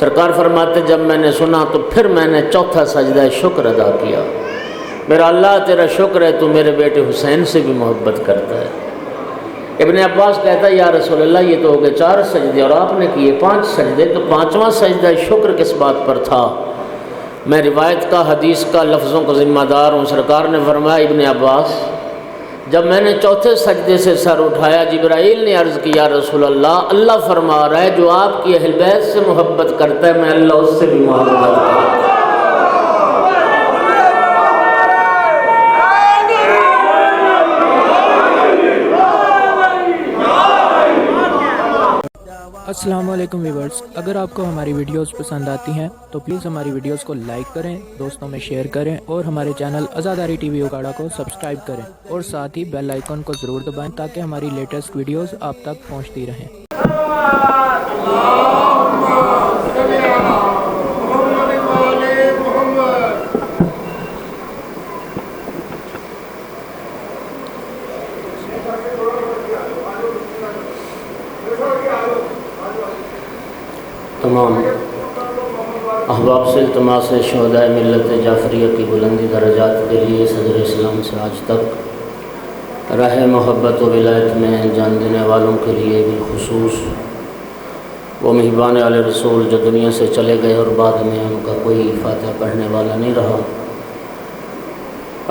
سرکار فرماتے جب میں نے سنا تو پھر میں نے چوتھا سجدہ شکر ادا کیا، میرا اللہ تیرا شکر ہے تو میرے بیٹے حسین سے بھی محبت کرتا ہے۔ ابن عباس کہتا ہے یا رسول اللہ یہ تو ہو گئے 4 سجدے اور آپ نے کیے 5 سجدے، تو 5واں سجدہ شکر کس بات پر تھا؟ میں روایت کا حدیث کا لفظوں کو ذمہ دار ہوں۔ سرکار نے فرمایا ابن عباس جب میں نے چوتھے سجدے سے سر اٹھایا جبرائیل نے عرض کیا رسول اللہ فرما رہا ہے جو آپ کی اہل بیت سے محبت کرتا ہے میں اللہ اس سے بھی محبت کرتا ہوں۔ السلام علیکم ویورز، اگر آپ کو ہماری ویڈیوز پسند آتی ہیں تو پلیز ہماری ویڈیوز کو لائک کریں، دوستوں میں شیئر کریں اور ہمارے چینل عزاداری ٹی وی اکاڑا کو سبسکرائب کریں اور ساتھ ہی بیل آئیکن کو ضرور دبائیں تاکہ ہماری لیٹسٹ ویڈیوز آپ تک پہنچتی رہیں۔ تمام احباب سے التماس ہے شہدائے ملت جعفریہ کی بلندی درجات کے لیے صدر اسلام سے آج تک راہ محبت و ولایت میں جان دینے والوں کے لیے بالخصوص وہ مہربان علیہ رسول جو دنیا سے چلے گئے اور بعد میں ان کا کوئی فاتحہ پڑھنے والا نہیں رہا،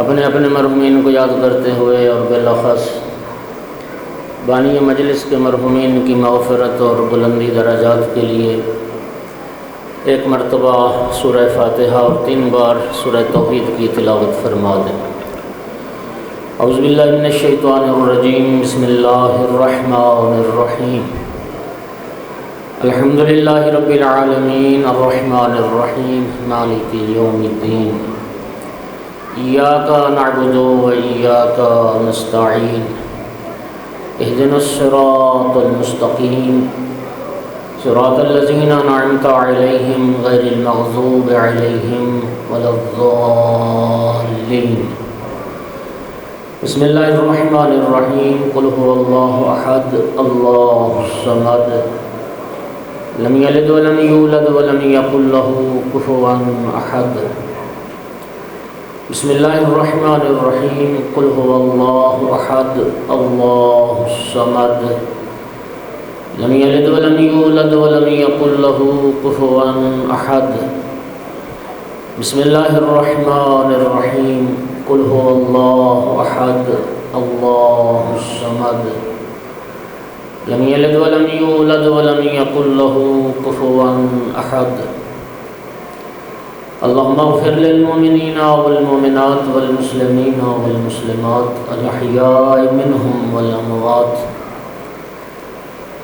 اپنے اپنے مرحومین کو یاد کرتے ہوئے اور بالاخص بانی مجلس کے مرحومین کی مغفرت اور بلندی درجات کے لیے ایک مرتبہ سورہ فاتحہ اور 3 بار سورہ توحید کی تلاوت فرما دیں۔ اعوذ باللہ من الشیطان الرجیم، بسم اللہ الرحمن الرحیم، الحمدللہ رب العالمین الرحمن الرحیم مالک یوم الدین، ایاک نعبد و ایاک نستعین، اہدنا الصراط المستقیم صراط الذین انعمت علیہم غیر المغضوب علیہم ولا الضالین۔ بسم اللہ الرحمن الرحیم، قل هو اللہ احد اللہ الصمد لم یلد ولم یولد ولم یکن له کفوا احد۔ بسم اللہ الرحمن الرحیم، قل هو اللہ احد اللہ الصمد لم یلد ولم یولد ولم یکن له کفوا احد۔ بسم اللہ الرحمن الرحیم، قل هو اللہ احد اللہ الصمد لم یلد ولم یولد ولم یکن له کفوا احد۔ اللہم اغفر للمؤمنین والمؤمنات والمسلمین والمسلمات الاحیاء منہم والاموات،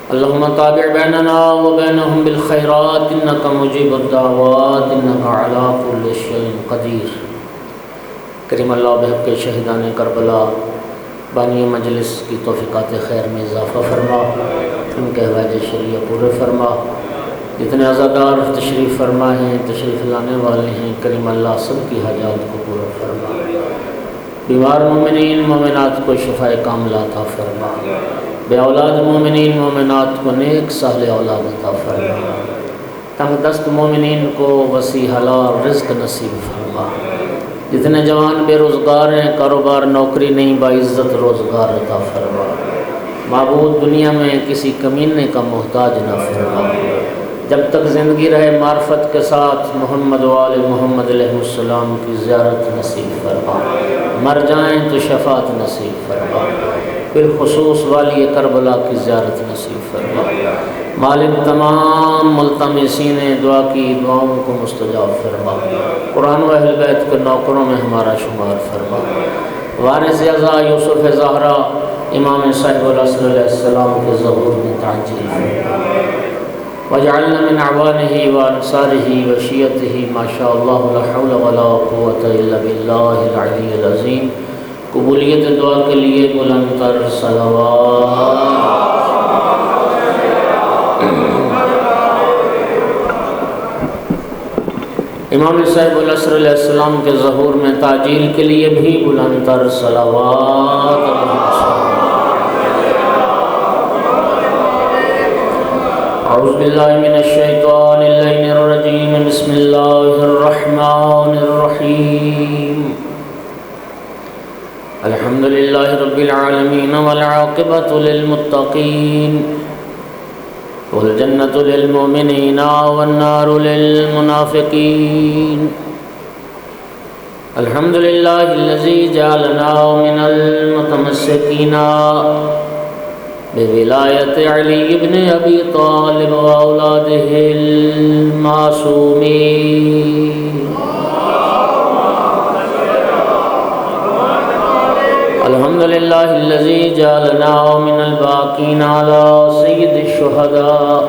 اللہم تابع بیننا وبینہم بالخیرات انکا مجیب الدعوات انکا علی کل شیء قدیر۔ کریم اللہ بحق شہیدان کربلا بانی مجلس کی توفیقات خیر میں اضافہ فرما، ان کے حوائج شریعہ پورے فرما، جتنے عزادار تشریف فرما ہیں تشریف لانے والے ہیں کریم اللہ سب کی حاجات کو پورا فرما، بیمار مومنین مومنات کو شفاء کاملہ عطا فرما، بے اولاد مومنین مومنات کو نیک صالح اولاد عطا فرما، تنگ دست مومنین کو وسیع حلال رزق نصیب فرما، جتنے جوان بے روزگار ہیں کاروبار نوکری نہیں باعزت روزگار عطا فرما، معبود دنیا میں کسی کمینے کا محتاج نہ فرما، جب تک زندگی رہے معرفت کے ساتھ محمد وآل محمد علیہ السلام کی زیارت نصیب فرما، مر جائیں تو شفاعت نصیب فرما، بالخصوص والی کربلا کی زیارت نصیب فرما، مالک تمام ملتمسین دعا کی دعاؤں کو مستجاب فرما، قرآن و اہل بیت کے نوکروں میں ہمارا شمار فرما، وارث اعزا یوسف زہرا امام صاحب العصر علیہ السلام کے ظہور میں تعجیل فرما، وجعلنا من اعوانه وانصاره وشیته ما شاء الله لا حول ولا قوة الا بالله العلی العظیم۔ قبولیت دعا کے لیے بلند تر صلوات۔ امام صاحب العصر علیہ السلام کے ظہور میں تعجیل کے لیے بھی بلند تر صلوات۔ أعوذ بالله من الشيطان اللعين الرجيم بسم الله الرحمن الرحيم الحمد لله رب العالمين والعاقبة للمتقين والجنة للمؤمنين والنار للمنافقين الحمد لله الذي جعلنا من المتمسكين بولاية علي بن أبي طالب وأولاده المعصومين الحمد لله الذي جعلنا من الباقين على سيد الشهداء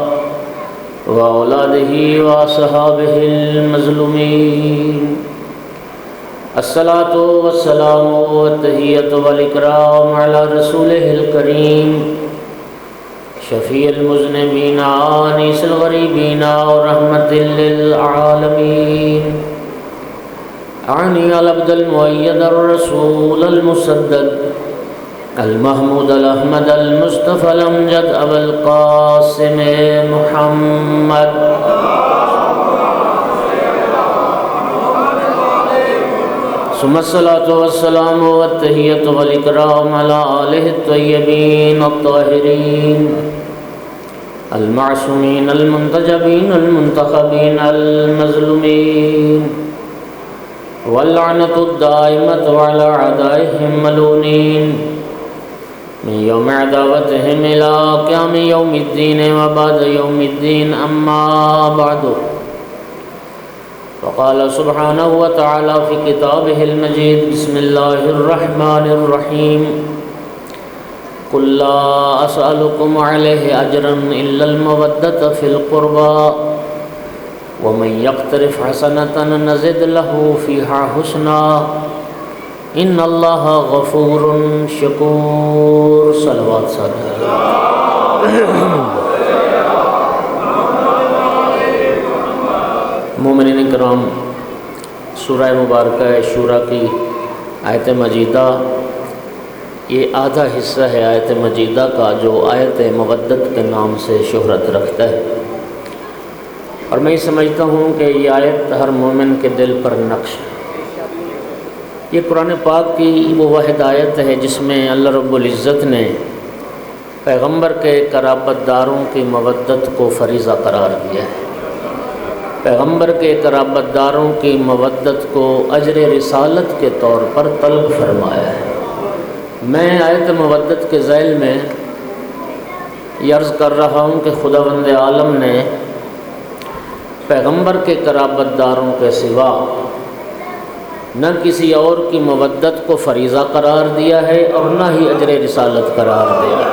وأولاده وأصحابه المظلومين الصلاة والسلام والتحية والإكرام على رسوله الكريم شفيع المذنبين آنيس الغريبين ورحمة للعالمين أعني العبد المؤيد الرسول المسدد المحمود الأحمد المصطفى الأمجد أبا القاسم محمد ثم الصلاة والسلام والتحية والإكرام على آله الطيبين الطاهرين المعصومين المنتجبين المنتخبين المظلومين واللعنة الدائمة على أعدائهم ملونين من يوم عداوتهم إلى قيام يوم الدين وبعد يوم الدين أما بعد وقال سبحانه وتعالى في كتابه المجيد بسم الله الرحمن الرحيم قل لا أسألكم عليه أجرا إلا المودة في القربى ومن يقترف حسنة نزد له فيها حسنا إن الله غفور شكور صلوات مومنین کرام، سورہ مبارکہ شورا کی آیت مجیدہ یہ آدھا حصہ ہے آیت مجیدہ کا جو آیت مودت کے نام سے شہرت رکھتا ہے، اور میں سمجھتا ہوں کہ یہ آیت ہر مومن کے دل پر نقش ہے۔ یہ قرآن پاک کی وہ واحد آیت ہے جس میں اللہ رب العزت نے پیغمبر کے قرابت داروں کی مودت کو فریضہ قرار دیا ہے، پیغمبر کے قرابت داروں کی مودت کو اجر رسالت کے طور پر طلب فرمایا ہے۔ میں آیت مودت کے ذیل میں یہ عرض کر رہا ہوں کہ خداوند عالم نے پیغمبر کے قرابت داروں کے سوا نہ کسی اور کی مودت کو فریضہ قرار دیا ہے اور نہ ہی اجر رسالت قرار دیا ہے۔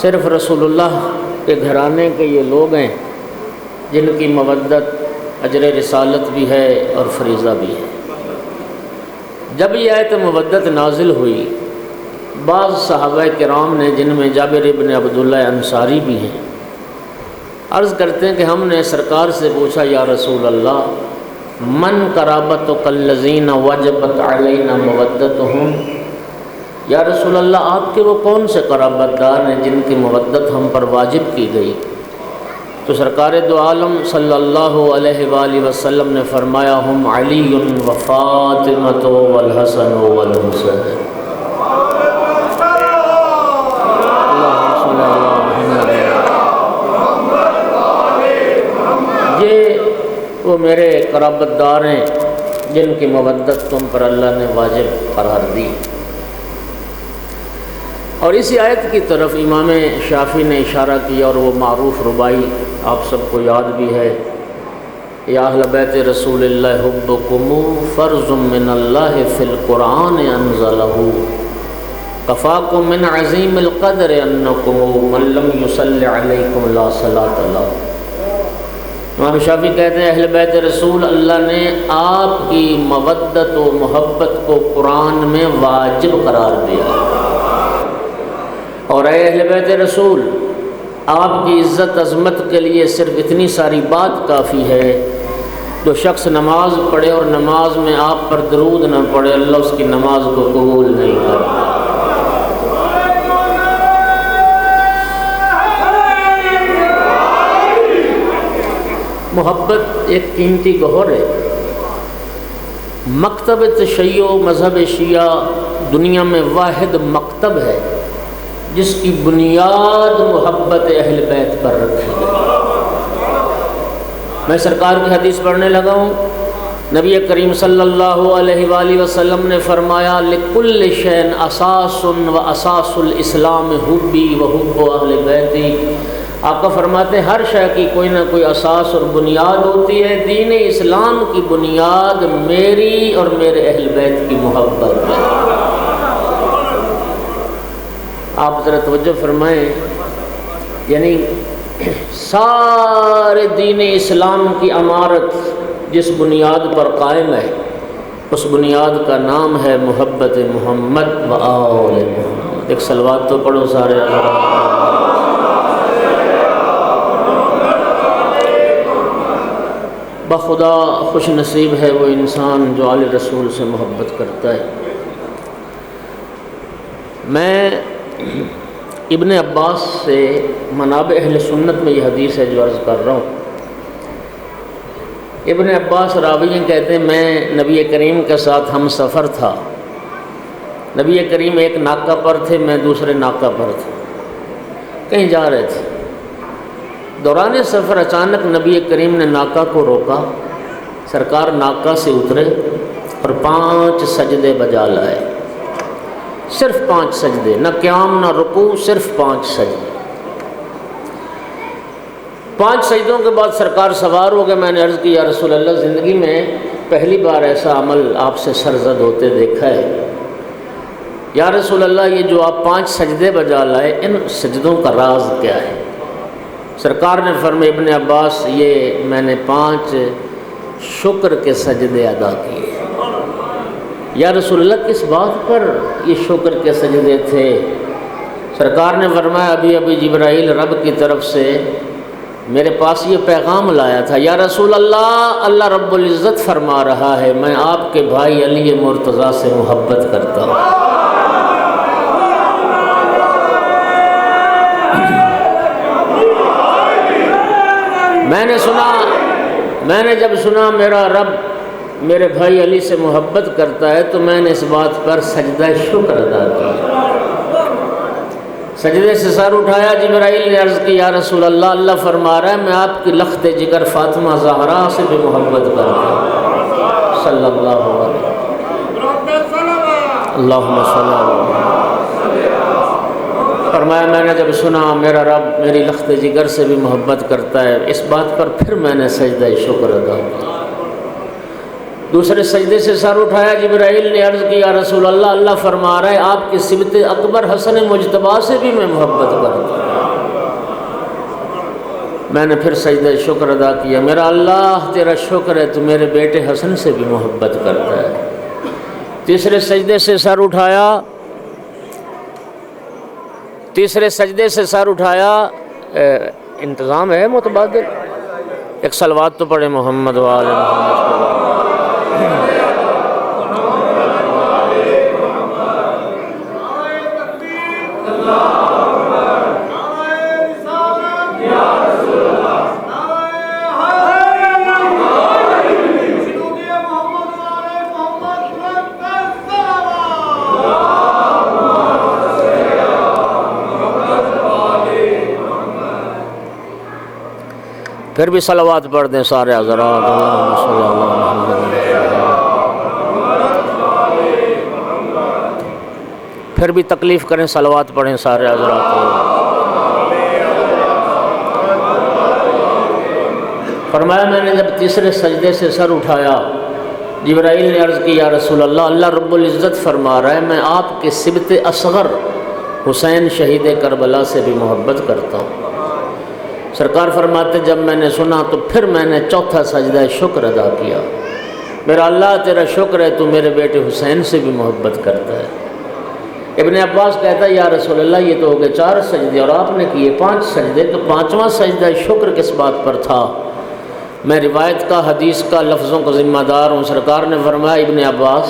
صرف رسول اللہ کے گھرانے کے یہ لوگ ہیں جن کی مودت اجر رسالت بھی ہے اور فریضہ بھی ہے۔ جب یہ آیت مودت نازل ہوئی، بعض صحابہ کرام نے جن میں جابر ابن عبداللہ انصاری بھی ہیں، عرض کرتے ہیں کہ ہم نے سرکار سے پوچھا یا رسول اللہ من قرابتک الذین وجبت علینا مودتہم، یا رسول اللہ آپ کے وہ کون سے قرابت دار ہیں جن کی مودت ہم پر واجب کی گئی؟ تو سرکار دو عالم صلی اللہ علیہ وآلہ وسلم نے فرمایا ہم علی و فاطمۃ والحسن والحسین۔ یہ وہ میرے قرابت دار ہیں جن کی مودت تم پر اللہ نے واجب قرار دی۔ اور اسی آیت کی طرف امام شافعی نے اشارہ کیا، اور وہ معروف ربائی آپ سب کو یاد بھی ہے، یا اہل بیت رسول اللہ حبکم فرض من اللہ فی القرآن انزلہ کفاکم من عظیم القدر انکم من لم یصلی علیکم لا صلاۃ لہ۔ امام شافعی کہتے ہیں اہل بیت رسول اللہ نے آپ کی مودت و محبت کو قرآن میں واجب قرار دیا، اور اے اہل بیت رسول آپ کی عزت عظمت کے لیے صرف اتنی ساری بات کافی ہے، جو شخص نماز پڑھے اور نماز میں آپ پر درود نہ پڑھے اللہ اس کی نماز کو قبول نہیں کرتا۔ محبت ایک قیمتی گوہر ہے۔ مکتب تشیع مذہب شیعہ دنیا میں واحد مکتب ہے جس کی بنیاد محبت اہل بیت پر رکھی ہے۔ میں سرکار کی حدیث پڑھنے لگا ہوں۔ نبی کریم صلی اللہ علیہ وآلہ وسلم نے فرمایا لِكُلِّ شَيْءٍ أَسَاسٌ وَأَسَاسُ الْإِسْلَامِ حُبِّي وَحُبُّ أَهْلِ بَيْتِي۔ آقا فرماتے ہیں ہر شے کی کوئی نہ کوئی اساس اور بنیاد ہوتی ہے، دین اسلام کی بنیاد میری اور میرے اہل بیت کی محبت ہے۔ آپ ذرا توجہ فرمائیں، یعنی سارے دین اسلام کی عمارت جس بنیاد پر قائم ہے اس بنیاد کا نام ہے محبت محمد و آل محمد۔ ایک صلوات تو پڑھو سارے بخدا خوش نصیب ہے وہ انسان جو آل رسول سے محبت کرتا ہے۔ میں ابن عباس سے منابع اہل سنت میں یہ حدیث ہے جو عرض کر رہا ہوں۔ ابن عباس راوی کہتے ہیں میں نبی کریم کے ساتھ ہم سفر تھا۔ نبی کریم ایک ناکہ پر تھے، میں دوسرے ناکہ پر تھا، کہیں جا رہے تھے۔ دوران سفر اچانک نبی کریم نے ناکہ کو روکا، سرکار ناکہ سے اترے اور 5 سجدے بجا لائے، صرف 5 سجدے، نہ قیام نہ رکوع، صرف 5 سجدے۔ 5 سجدوں کے بعد سرکار سوار ہو گئے۔ میں نے عرض کی یا رسول اللہ زندگی میں پہلی بار ایسا عمل آپ سے سرزد ہوتے دیکھا ہے۔ یا رسول اللہ یہ جو آپ 5 سجدے بجا لائے ان سجدوں کا راز کیا ہے؟ سرکار نے فرمایا ابن عباس یہ میں نے 5 شکر کے سجدے ادا کیے۔ یا رسول اللہ کس بات پر یہ شکر کے سجدے تھے؟ سرکار نے فرمایا ابھی جبرائیل رب کی طرف سے میرے پاس یہ پیغام لایا تھا، یا رسول اللہ اللہ رب العزت فرما رہا ہے میں آپ کے بھائی علی مرتضیٰ سے محبت کرتا ہوں۔ میں نے جب سنا میرا رب میرے بھائی علی سے محبت کرتا ہے تو میں نے اس بات پر سجدہ شکر ادا کیا۔ سجدے سے سر اٹھایا، جبرائیل نے عرض کی یا رسول اللہ اللہ فرما رہا ہے میں آپ کی لخت جگر فاطمہ زہرا سے بھی محبت کرتا ہوں صلی اللہ علیہ اللہم صلی اللہ علیہ۔ فرمایا میں نے جب سنا میرا رب میری لخت جگر سے بھی محبت کرتا ہے اس بات پر پھر میں نے سجدہ شکر ادا کیا۔ دوسرے سجدے سے سر اٹھایا، جبرائیل نے عرض کی یا رسول اللہ اللہ فرما رہا ہے آپ کی صبت اکبر حسن مجتبیٰ سے بھی میں محبت کرتا ہوں۔ میں نے پھر سجدہ شکر ادا کیا، میرا اللہ تیرا شکر ہے تو میرے بیٹے حسن سے بھی محبت کرتا ہے۔ تیسرے سجدے سے سر اٹھایا، انتظام ہے متبادل، ایک صلوات تو پڑھے محمد و آل محمد۔ پھر بھی صلوات پڑھ دیں سارے حضرات، اللہم صلی اللہ علیہ وسلم۔ پھر بھی تکلیف کریں صلوات پڑھیں سارے حضرات۔ فرمایا میں نے جب تیسرے سجدے سے سر اٹھایا، جبرائیل نے عرض کی یا رسول اللہ اللہ رب العزت فرما رہا ہے میں آپ کے سبت اصغر حسین شہید کربلا سے بھی محبت کرتا ہوں۔ سرکار فرماتے جب میں نے سنا تو پھر میں نے چوتھا سجدہ شکر ادا کیا، میرا اللہ تیرا شکر ہے تو میرے بیٹے حسین سے بھی محبت کرتا ہے۔ ابن عباس کہتا ہے یا رسول اللہ یہ تو ہو گئے 4 سجدے اور آپ نے کیے 5 سجدے، تو 5واں سجدہ شکر کس بات پر تھا؟ میں روایت کا حدیث کا لفظوں کا ذمہ دار ہوں۔ سرکار نے فرمایا ابن عباس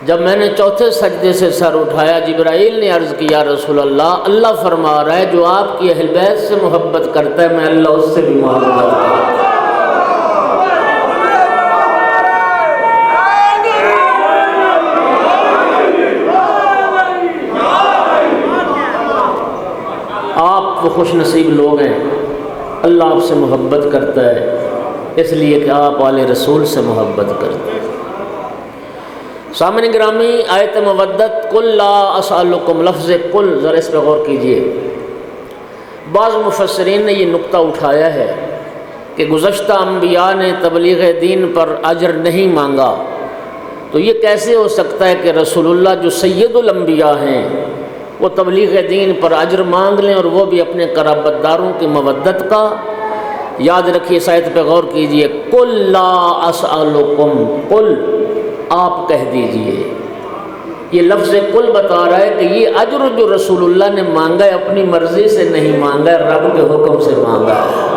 جب میں نے چوتھے سجدے سے سر اٹھایا، جبرائیل نے عرض کی یا رسول اللہ اللہ فرما رہا ہے جو آپ کی اہل بیت سے محبت کرتا ہے میں اللہ اس سے بھی محبت کرتا ہوں۔ خوش نصیب لوگ ہیں، اللہ آپ سے محبت کرتا ہے اس لیے کہ آپ آل رسول سے محبت کرتے ہیں۔ سامعین گرامی، آیت مودت قل لا اسألکم، لفظ قل، ذرا اس پہ غور کیجئے۔ بعض مفسرین نے یہ نقطہ اٹھایا ہے کہ گزشتہ انبیاء نے تبلیغ دین پر اجر نہیں مانگا، تو یہ کیسے ہو سکتا ہے کہ رسول اللہ جو سید الانبیاء ہیں وہ تبلیغ دین پر اجر مانگ لیں، اور وہ بھی اپنے قرابت داروں کی مودت کا؟ یاد رکھیے، اس آیت پہ غور کیجئے، قل لا اسألکم، قل آپ کہہ دیجئے۔ یہ لفظ قل بتا رہا ہے کہ یہ اجر جو رسول اللہ نے مانگا ہے اپنی مرضی سے نہیں مانگا ہے، رب کے حکم سے مانگا ہے۔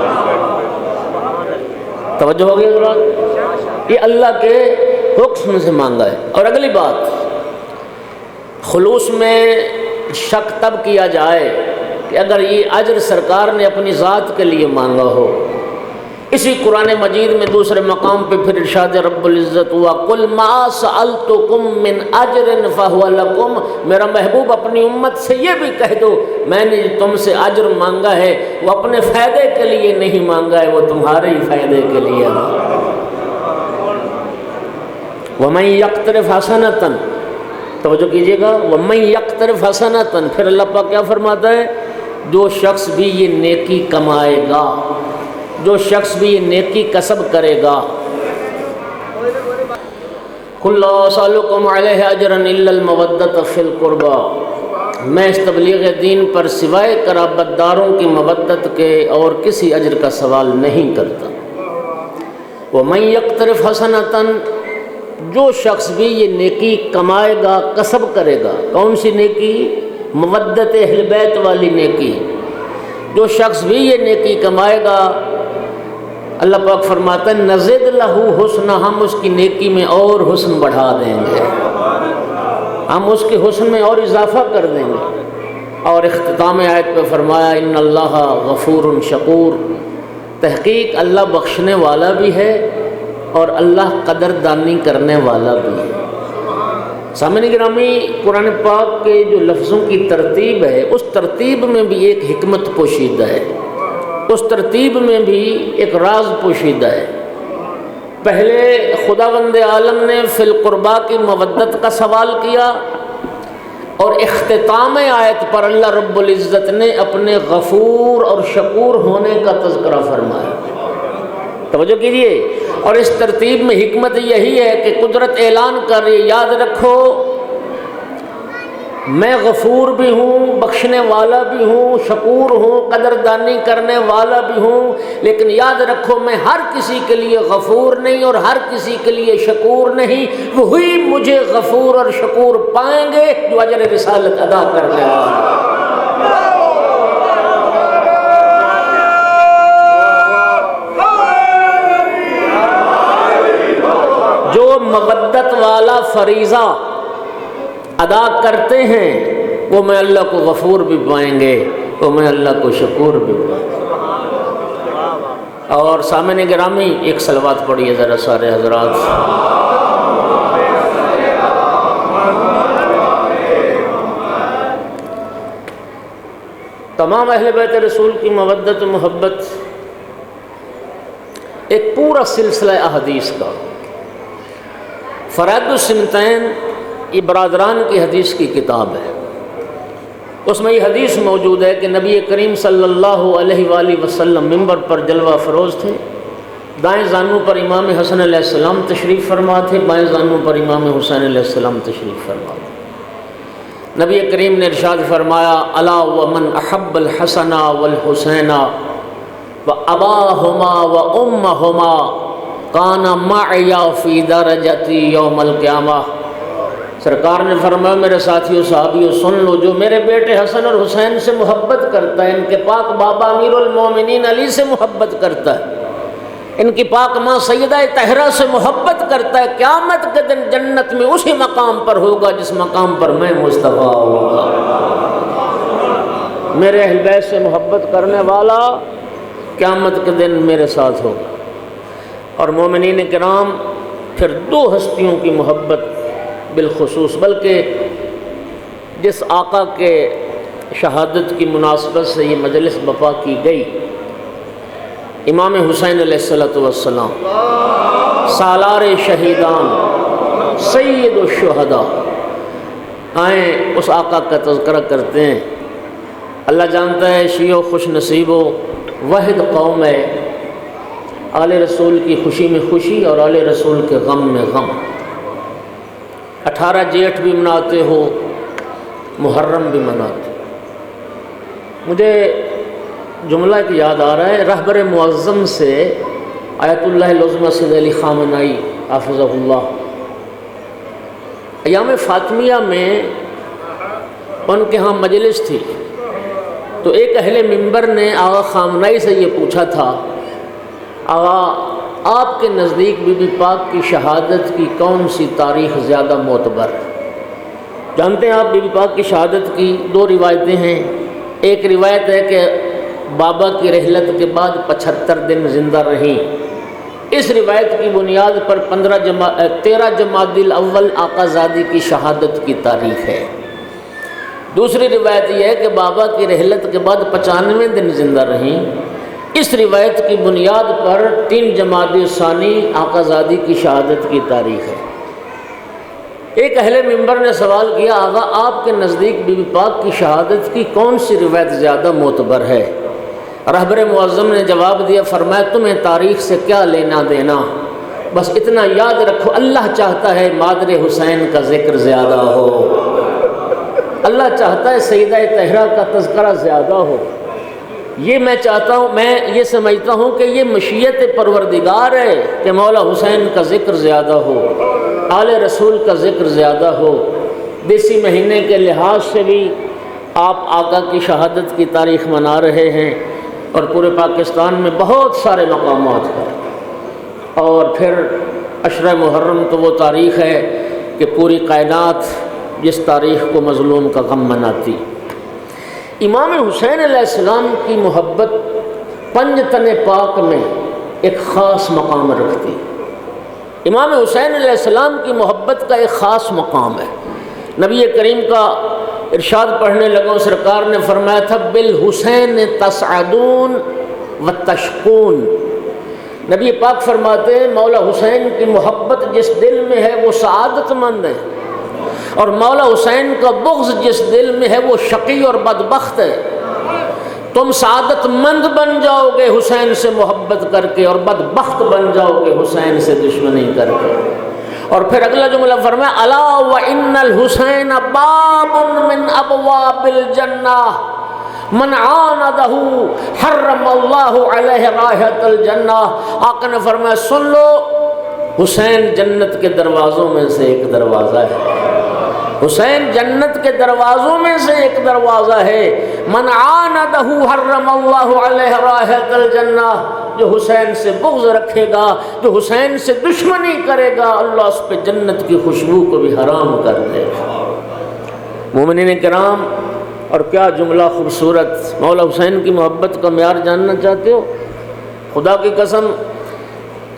توجہ ہو گئی حضرات؟ یہ اللہ کے حکم سے مانگا ہے۔ اور اگلی بات، خلوص میں شک تب کیا جائے کہ اگر یہ اجر سرکار نے اپنی ذات کے لیے مانگا ہو۔ اسی قرآن مجید میں دوسرے مقام پہ پھر ارشاد رب العزت ہوا، قل ما سألتکم من اجر فہو لکم، میرا محبوب اپنی امت سے یہ بھی کہہ دو میں نے تم سے اجر مانگا ہے وہ اپنے فائدے کے لیے نہیں مانگا ہے، وہ تمہارے ہی فائدے کے لیے ہے۔ وَمَن يَقْتَرِفْ حَسَنَةً، توجہ کیجئے گا، وَمَن يَقْتَرِفْ حَسَنَةً، پھر اللہ پاک کیا فرماتا ہے؟ جو شخص بھی یہ نیکی کمائے گا، جو شخص بھی یہ نیکی کسب کرے گا، قُل لَا أَسْأَلُكُمْ عَلَيْهِ أَجْرًا إِلَّا الْمَوَدَّةَ فِي الْقُرْبَى، میں اس تبلیغ دین پر سوائے قرابت داروں کی مودت کے اور کسی اجر کا سوال نہیں کرتا۔ وَمَن يَقْتَرِفْ حَسَنَةً، جو شخص بھی یہ نیکی کمائے گا، کسب کرے گا، کون سی نیکی؟ مودت اہل بیت والی نیکی۔ جو شخص بھی یہ نیکی کمائے گا، اللہ پاک فرماتا ہے نزد لہو حسنہ، ہم اس کی نیکی میں اور حسن بڑھا دیں گے، ہم اس کے حسن میں اور اضافہ کر دیں گے۔ اور اختتام آیت پہ فرمایا ان اللہ غفور شکور، تحقیق اللہ بخشنے والا بھی ہے اور اللہ قدردانی کرنے والا بھی ہے۔ سامعین گرامی، قرآن پاک کے جو لفظوں کی ترتیب ہے اس ترتیب میں بھی ایک حکمت پوشیدہ ہے، اس ترتیب میں بھی ایک راز پوشیدہ ہے۔ پہلے خداوند عالم نے فی القربا کی مودت کا سوال کیا، اور اختتام آیت پر اللہ رب العزت نے اپنے غفور اور شکور ہونے کا تذکرہ فرمایا۔ توجہ کیجیے، اور اس ترتیب میں حکمت یہی ہے کہ قدرت اعلان کر رہی ہے، یاد رکھو میں غفور بھی ہوں، بخشنے والا بھی ہوں، شکور ہوں، قدردانی کرنے والا بھی ہوں، لیکن یاد رکھو میں ہر کسی کے لیے غفور نہیں اور ہر کسی کے لیے شکور نہیں، وہی مجھے غفور اور شکور پائیں گے جو اجر رسالت ادا کرنے والا۔ جو مودت والا فریضہ ادا کرتے ہیں وہ میں اللہ کو غفور بھی پائیں گے، وہ میں اللہ کو شکور بھی پائیں گے۔ اور سامعین گرامی، ایک صلوات پڑھیے ذرا سارے حضرات۔ تمام اہل بیت رسول کی مودت و محبت ایک پورا سلسلہ احادیث کا، فرائض السنتین یہ برادران کی حدیث کی کتاب ہے، اس میں یہ حدیث موجود ہے کہ نبی کریم صلی اللہ علیہ وآلہ وسلم منبر پر جلوہ فروز تھے، دائیں زانوں پر امام حسن علیہ السلام تشریف فرما تھے، بائیں زانوں پر امام حسین علیہ السلام تشریف فرما تھے۔ نبی کریم نے ارشاد فرمایا الا ومن احب الحسن والحسین واباہما وامہما کان معی فی درجتی یوم القیامہ، سرکار نے فرمایا میرے ساتھیوں صحابیوں سن لو، جو میرے بیٹے حسن اور حسین سے محبت کرتا ہے، ان کے پاک بابا امیر المومنین علی سے محبت کرتا ہے، ان کی پاک ماں سیدہ طاہرہ سے محبت کرتا ہے، قیامت کے دن جنت میں اسی مقام پر ہوگا جس مقام پر میں مصطفیٰ ہوگا۔ میرے اہل بیت سے محبت کرنے والا قیامت کے دن میرے ساتھ ہوگا۔ اور مومنین کرام پھر دو ہستیوں کی محبت بالخصوص، بلکہ جس آقا کے شہادت کی مناسبت سے یہ مجلس برپا کی گئی، امام حسین علیہ السلام سالار شہیدان سید الشہداء آئیں اس آقا کا تذکرہ کرتے ہیں۔ اللہ جانتا ہے شیعہ خوش نصیب و واحد قوم ہے، آل رسول کی خوشی میں خوشی اور آل رسول کے غم میں غم۔ 18 جیٹھ بھی مناتے ہو، محرم بھی مناتے۔ مجھے جملہ ایک یاد آ رہا ہے رہبر معظم سے، آیت اللہ العظمیٰ سید علی خامنائی حافظہ اللہ، ایام فاطمیہ میں ان کے ہاں مجلس تھی، تو ایک اہل منبر نے آغا خامنائی سے یہ پوچھا تھا، آغا آپ کے نزدیک بی بی پاک کی شہادت کی کون سی تاریخ زیادہ معتبر؟ جانتے ہیں آپ بی بی پاک کی شہادت کی 2 روایتیں ہیں۔ ایک روایت ہے کہ بابا کی رحلت کے بعد 75 دن زندہ رہیں، اس روایت کی بنیاد پر 13 جمادی الاول آقا زادی کی شہادت کی تاریخ ہے۔ دوسری روایت یہ ہے کہ بابا کی رحلت کے بعد 95 دن زندہ رہیں، اس روایت کی بنیاد پر 3 جمادی ثانی آقا زادی کی شہادت کی تاریخ ہے۔ ایک اہل منبر نے سوال کیا، آقا آپ کے نزدیک بی بی پاک کی شہادت کی کون سی روایت زیادہ معتبر ہے؟ رہبر معظم نے جواب دیا، فرمایا تمہیں تاریخ سے کیا لینا دینا، بس اتنا یاد رکھو اللہ چاہتا ہے مادر حسین کا ذکر زیادہ ہو، اللہ چاہتا ہے سیدہ طاہرہ کا تذکرہ زیادہ ہو۔ یہ میں چاہتا ہوں، میں یہ سمجھتا ہوں کہ یہ مشیت پروردگار ہے کہ مولا حسین کا ذکر زیادہ ہو، آل رسول کا ذکر زیادہ ہو۔ دیسی مہینے کے لحاظ سے بھی آپ آقا کی شہادت کی تاریخ منا رہے ہیں، اور پورے پاکستان میں بہت سارے مقامات ہیں۔ اور پھر عشرہ محرم تو وہ تاریخ ہے کہ پوری کائنات جس تاریخ کو مظلوم کا غم مناتی۔ امام حسین علیہ السلام کی محبت پنجتن پاک میں ایک خاص مقام رکھتی۔ امام حسین علیہ السلام کی محبت کا ایک خاص مقام ہے۔ نبی کریم کا ارشاد پڑھنے لگوں، سرکار نے فرمایا تھا بالحسین تسعدون و تشقون۔ نبی پاک فرماتے ہیں مولا حسین کی محبت جس دل میں ہے وہ سعادت مند ہے، اور مولا حسین کا بغض جس دل میں ہے وہ شقی اور بدبخت ہے۔ تم سعادت مند بن جاؤ گے حسین سے محبت کر کے، اور بدبخت بن جاؤ گے حسین سے دشمنی کر کے۔ اور پھر اگلا جملہ فرمایا الا وان الحسین باب من ابواب الجنہ من عاندہ حرم اللہ علیہ رائحۃ الجنہ۔ آقا نے فرمایا سن لو، حسین جنت کے دروازوں میں سے ایک دروازہ ہے، حسین جنت کے دروازوں میں سے ایک دروازہ ہے۔ من عاندہ حرم اللہ علیہ رائحۃ الجنہ، جو حسین سے بغض رکھے گا، جو حسین سے دشمنی کرے گا، اللہ اس پہ جنت کی خوشبو کو بھی حرام کر دے گا۔ مومنین کرام، اور کیا جملہ خوبصورت! مولا حسین کی محبت کا معیار جاننا چاہتے ہو؟ خدا کی قسم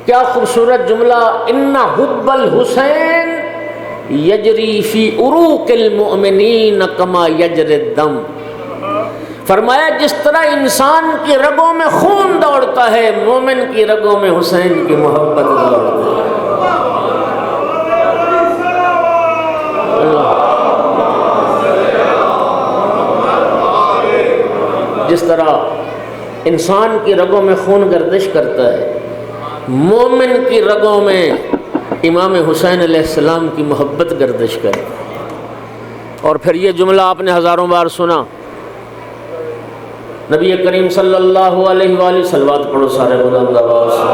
کیا خوبصورت جملہ، ان حب الحسین یجری فی عروق المؤمنین کما یجری الدم۔ فرمایا جس طرح انسان کی رگوں میں خون دوڑتا ہے، مومن کی رگوں میں حسین کی محبت دوڑتی ہے۔ جس طرح انسان کی رگوں میں خون گردش کرتا ہے، مومن کی رگوں میں امام حسین علیہ السلام کی محبت گردش کرے۔ اور پھر یہ جملہ آپ نے ہزاروں بار سنا، نبی کریم صلی اللہ علیہ وآلہ صلوات پڑھو سارے بلند آواز سے۔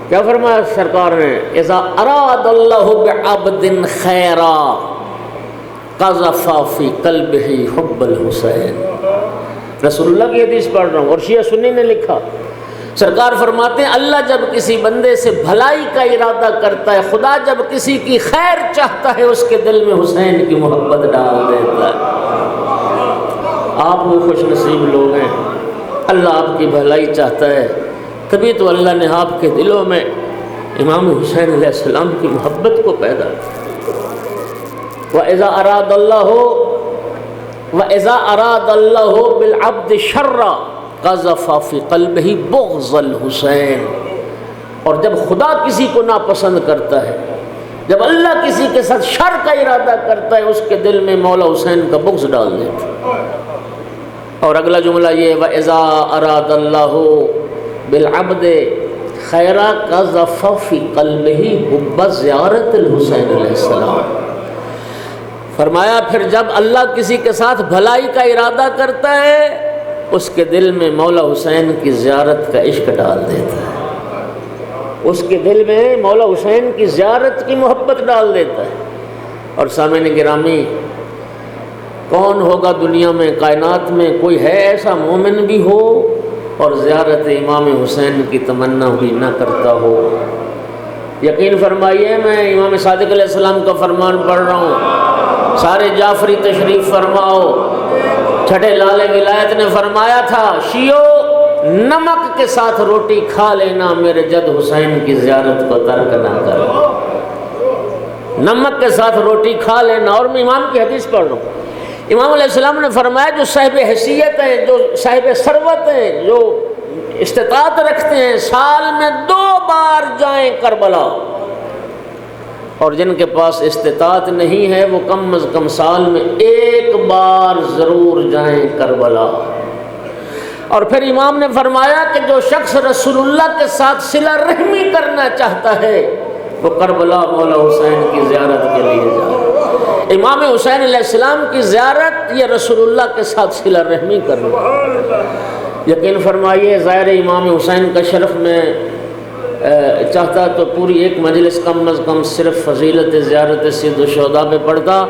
کیا فرمایا سرکار نے؟ اذا اراد اللہ بعبد خیرا قذف فی قلبہ حب الحسین۔ رسول اللہ کی حدیث پڑھ رہا ہوں، اور شیعہ سنی نے لکھا، سرکار فرماتے ہیں اللہ جب کسی بندے سے بھلائی کا ارادہ کرتا ہے، خدا جب کسی کی خیر چاہتا ہے، اس کے دل میں حسین کی محبت ڈال دیتا ہے۔ آپ وہ خوش نصیب لوگ ہیں، اللہ آپ کی بھلائی چاہتا ہے، تبھی تو اللہ نے آپ کے دلوں میں امام حسین علیہ السلام کی محبت کو پیدا کیا۔ وَإِذَا أَرَادَ اللَّهُ بِالْعَبْدِ شَرًّا قَذَفَ فِي قَلْبِهِ بُغْضَ الْحُسَيْنِ۔ اور جب خدا کسی کو ناپسند کرتا ہے، جب اللہ کسی کے ساتھ شر کا ارادہ کرتا ہے، اس کے دل میں مولا حسین کا بغض ڈال دیتا ہے۔ اور اگلا جملہ یہ وَإِذَا أَرَادَ اللَّهُ بِالْعَبْدِ خَيْرًا قَذَفَ فِي قَلْبِهِ حُبَّ زِيَارَةِ الحسین علیہ السلام۔ فرمایا پھر جب اللہ کسی کے ساتھ بھلائی کا ارادہ کرتا ہے، اس کے دل میں مولا حسین کی زیارت کا عشق ڈال دیتا ہے، اس کے دل میں مولا حسین کی زیارت کی محبت ڈال دیتا ہے۔ اور سامعین گرامی، کون ہوگا دنیا میں، کائنات میں کوئی ہے ایسا مومن بھی ہو اور زیارت امام حسین کی تمنا بھی نہ کرتا ہو؟ یقین فرمائیے، میں امام صادق علیہ السلام کا فرمان پڑھ رہا ہوں، سارے جعفری تشریف فرماؤ۔ چھٹے لال ولایت نے فرمایا تھا، شیعو نمک کے ساتھ روٹی کھا لینا، میرے جد حسین کی زیارت کو ترک نہ کرو۔ نمک کے ساتھ روٹی کھا لینا۔ اور میں امام کی حدیث پڑھ رہا ہوں، امام علیہ السلام نے فرمایا جو صاحب حیثیت ہیں، جو صاحب ثروت ہیں، جو استطاعت رکھتے ہیں، سال میں 2 بار جائیں کربلا، اور جن کے پاس استطاعت نہیں ہے وہ کم از کم سال میں 1 بار ضرور جائیں کربلا۔ اور پھر امام نے فرمایا کہ جو شخص رسول اللہ کے ساتھ صلہ رحمی کرنا چاہتا ہے وہ کربلا مولا حسین کی زیارت کے لیے جائے۔ امام حسین علیہ السلام کی زیارت یہ رسول اللہ کے ساتھ صلہ رحمی کرنا۔ یقین فرمائیے، زائر امام حسین کا شرف میں چاہتا تو پوری ایک مجلس کم از کم صرف فضیلت زیارت سید الشہداء پہ پڑھتا،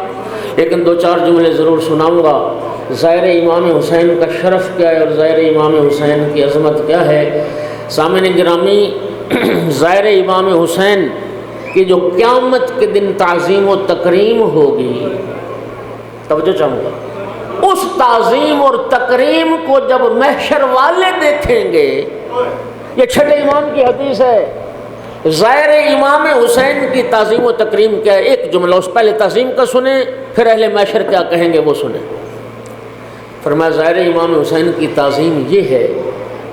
لیکن 2-4 جملے ضرور سناؤں گا۔ زائر امام حسین کا شرف کیا ہے اور زائر امام حسین کی عظمت کیا ہے؟ سامعین گرامی، زائر امام حسین کی جو قیامت کے دن تعظیم و تکریم ہوگی، توجہ چاہوں گا، اس تعظیم اور تکریم کو جب محشر والے دیکھیں گے، یہ چھٹے امام کی حدیث ہے، زائر امام حسین کی تعظیم و تکریم کیا ہے؟ ایک جملہ اس پہلے تعظیم کا سنیں، پھر اہل محشر کیا کہیں گے وہ سنیں۔ فرمایا زائر امام حسین کی تعظیم یہ ہے،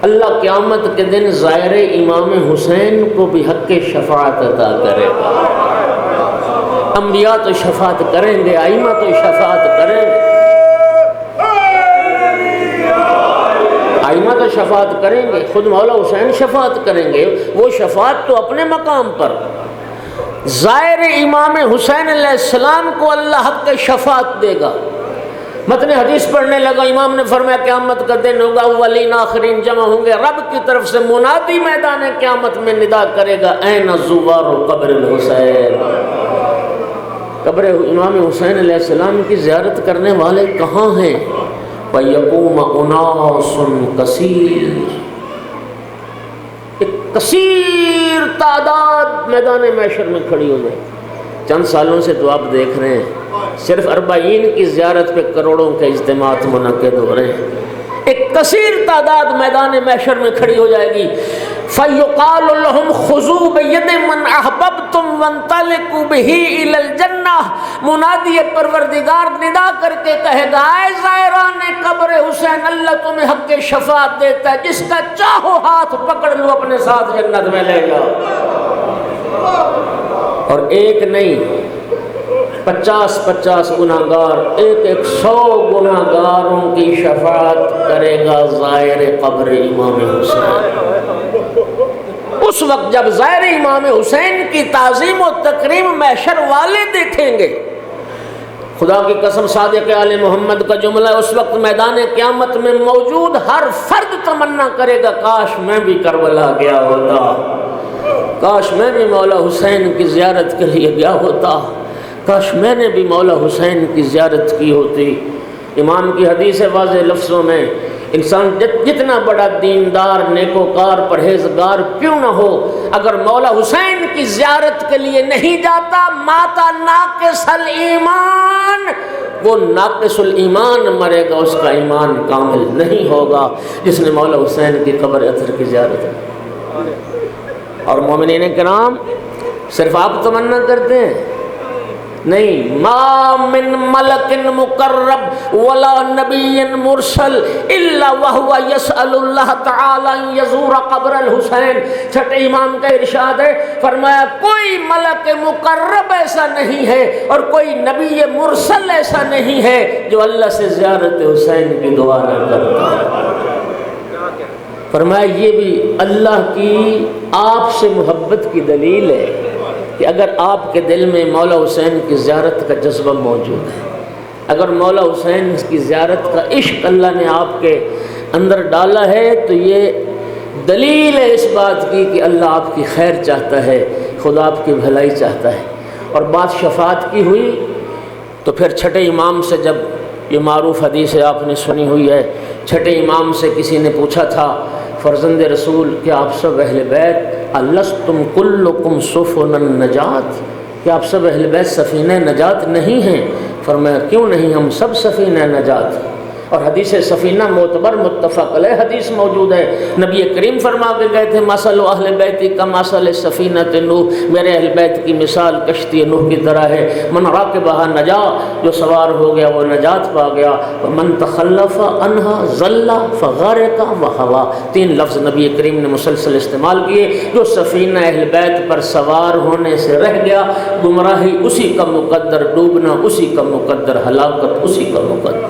اللہ قیامت کے دن زائر امام حسین کو بھی حق شفاعت عطا کرے گا۔ انبیاء تو شفاعت کریں گے، ائمہ تو شفاعت کریں گے، ائمہ تو شفاعت کریں گے، خود مولا حسین شفاعت کریں گے۔ وہ شفاعت تو اپنے مقام پر، زائر امام حسین علیہ السلام کو اللہ حق شفاعت دے گا۔ متن حدیث پڑھنے لگا، امام نے فرمایا قیامت کا دن ہوگا، اولین آخرین جمع ہوں گے، رب کی طرف سے منادی میدان قیامت میں ندا کرے گا، این زوار قبر الحسین، قبر امام حسین علیہ السلام کی زیارت کرنے والے کہاں ہیں؟ وَيَقُومَ أُنَاسٌ كَثِيرٌ، ایک کثیر تعداد میدان محشر میں کھڑی ہو جائے۔ چند سالوں سے تو آپ دیکھ رہے ہیں صرف 40 کی زیارت پہ کروڑوں کے اجتماعات منعقد ہو رہے ہیں، ایک کثیر تعداد میدان محشر میں کھڑی ہو جائے گی۔ فَيُقَالُ لَهُمْ خُذُوا بِيَدِ مَنْ أَحْبَبْتُمْ وَانْطَلِقُوا بِهِ إِلَى الْجَنَّةِ، منادی پروردگار ندا کر کے کہے گا، اے زائران قبر حسین، اللہ تمہیں حق شفاعت دیتا ہے، جس کا چاہو ہاتھ پکڑ لو اپنے ساتھ جنت میں لے جاؤ۔ اور ایک نہیں 50 گناہگار، 100 گناہگاروں کی شفاعت کرے گا زائر قبر امام حسین۔ اس وقت جب زائر امام حسین کی تعظیم و تکریم محشر والے دیکھیں گے، خدا کی قسم صادق آل محمد کا جملہ ہے، اس وقت میدان قیامت میں موجود ہر فرد تمنا کرے گا، کاش میں بھی کربلا گیا ہوتا، کاش میں بھی مولا حسین کی زیارت کے لیے گیا ہوتا، کاش میں نے بھی مولا حسین کی زیارت کی ہوتی۔ امام کی حدیث ہے واضح لفظوں میں، انسان جتنا بڑا دیندار، نیکوکار، پرہیزگار کیوں نہ ہو، اگر مولا حسین کی زیارت کے لیے نہیں جاتا، ماتا ناقص الایمان، وہ ناقص الایمان مرے گا، اس کا ایمان کامل نہیں ہوگا جس نے مولا حسین کی قبر اطہر کی زیارت کی۔ اور مومنین کرام، صرف آپ تمنا کرتے ہیں؟ نہیں، ما من ملک مقرب ولا نبی مرسل الا وهو يسأل اللہ تعالی ان یزور قبر الحسین۔ چھٹے امام کا ارشاد ہے، فرمایا کوئی ملک مقرب ایسا نہیں ہے اور کوئی نبی مرسل ایسا نہیں ہے جو اللہ سے زیارت حسین کی دعا نہ کرتا ہے۔ فرمایا یہ بھی اللہ کی آپ سے محبت کی دلیل ہے کہ اگر آپ کے دل میں مولا حسین کی زیارت کا جذبہ موجود ہے، اگر مولا حسین کی زیارت کا عشق اللہ نے آپ کے اندر ڈالا ہے، تو یہ دلیل ہے اس بات کی کہ اللہ آپ کی خیر چاہتا ہے، خدا آپ کی بھلائی چاہتا ہے۔ اور بات شفاعت کی ہوئی تو پھر چھٹے امام سے، جب یہ معروف حدیث ہے آپ نے سنی ہوئی ہے، چھٹے امام سے کسی نے پوچھا تھا فرزند رسول کہ آپ سب اہل بیت الستم کلکم سفن النجات، کہ آپ سب اہل بیت سفینہ نجات نہیں ہیں؟ فرمایا کیوں نہیں، ہم سب سفینہ نجات ہیں۔ اور حدیث سفینہ معتبر متفق علیہ حدیث موجود ہے، نبی کریم فرما کے گئے تھے مثل اہل بیتی کا مثل سفینۃ نوح، میرے اہل بیت کی مثال کشتی نوح کی طرح ہے، من راکبہا نجا، جو سوار ہو گیا وہ نجات پا گیا، من تخلف عنہا ضل فغرق وہوا۔ تین لفظ نبی کریم نے مسلسل استعمال کیے، جو سفینہ اہل بیت پر سوار ہونے سے رہ گیا، گمراہی اسی کا مقدر، ڈوبنا اسی کا مقدر، ہلاکت اسی کا مقدر۔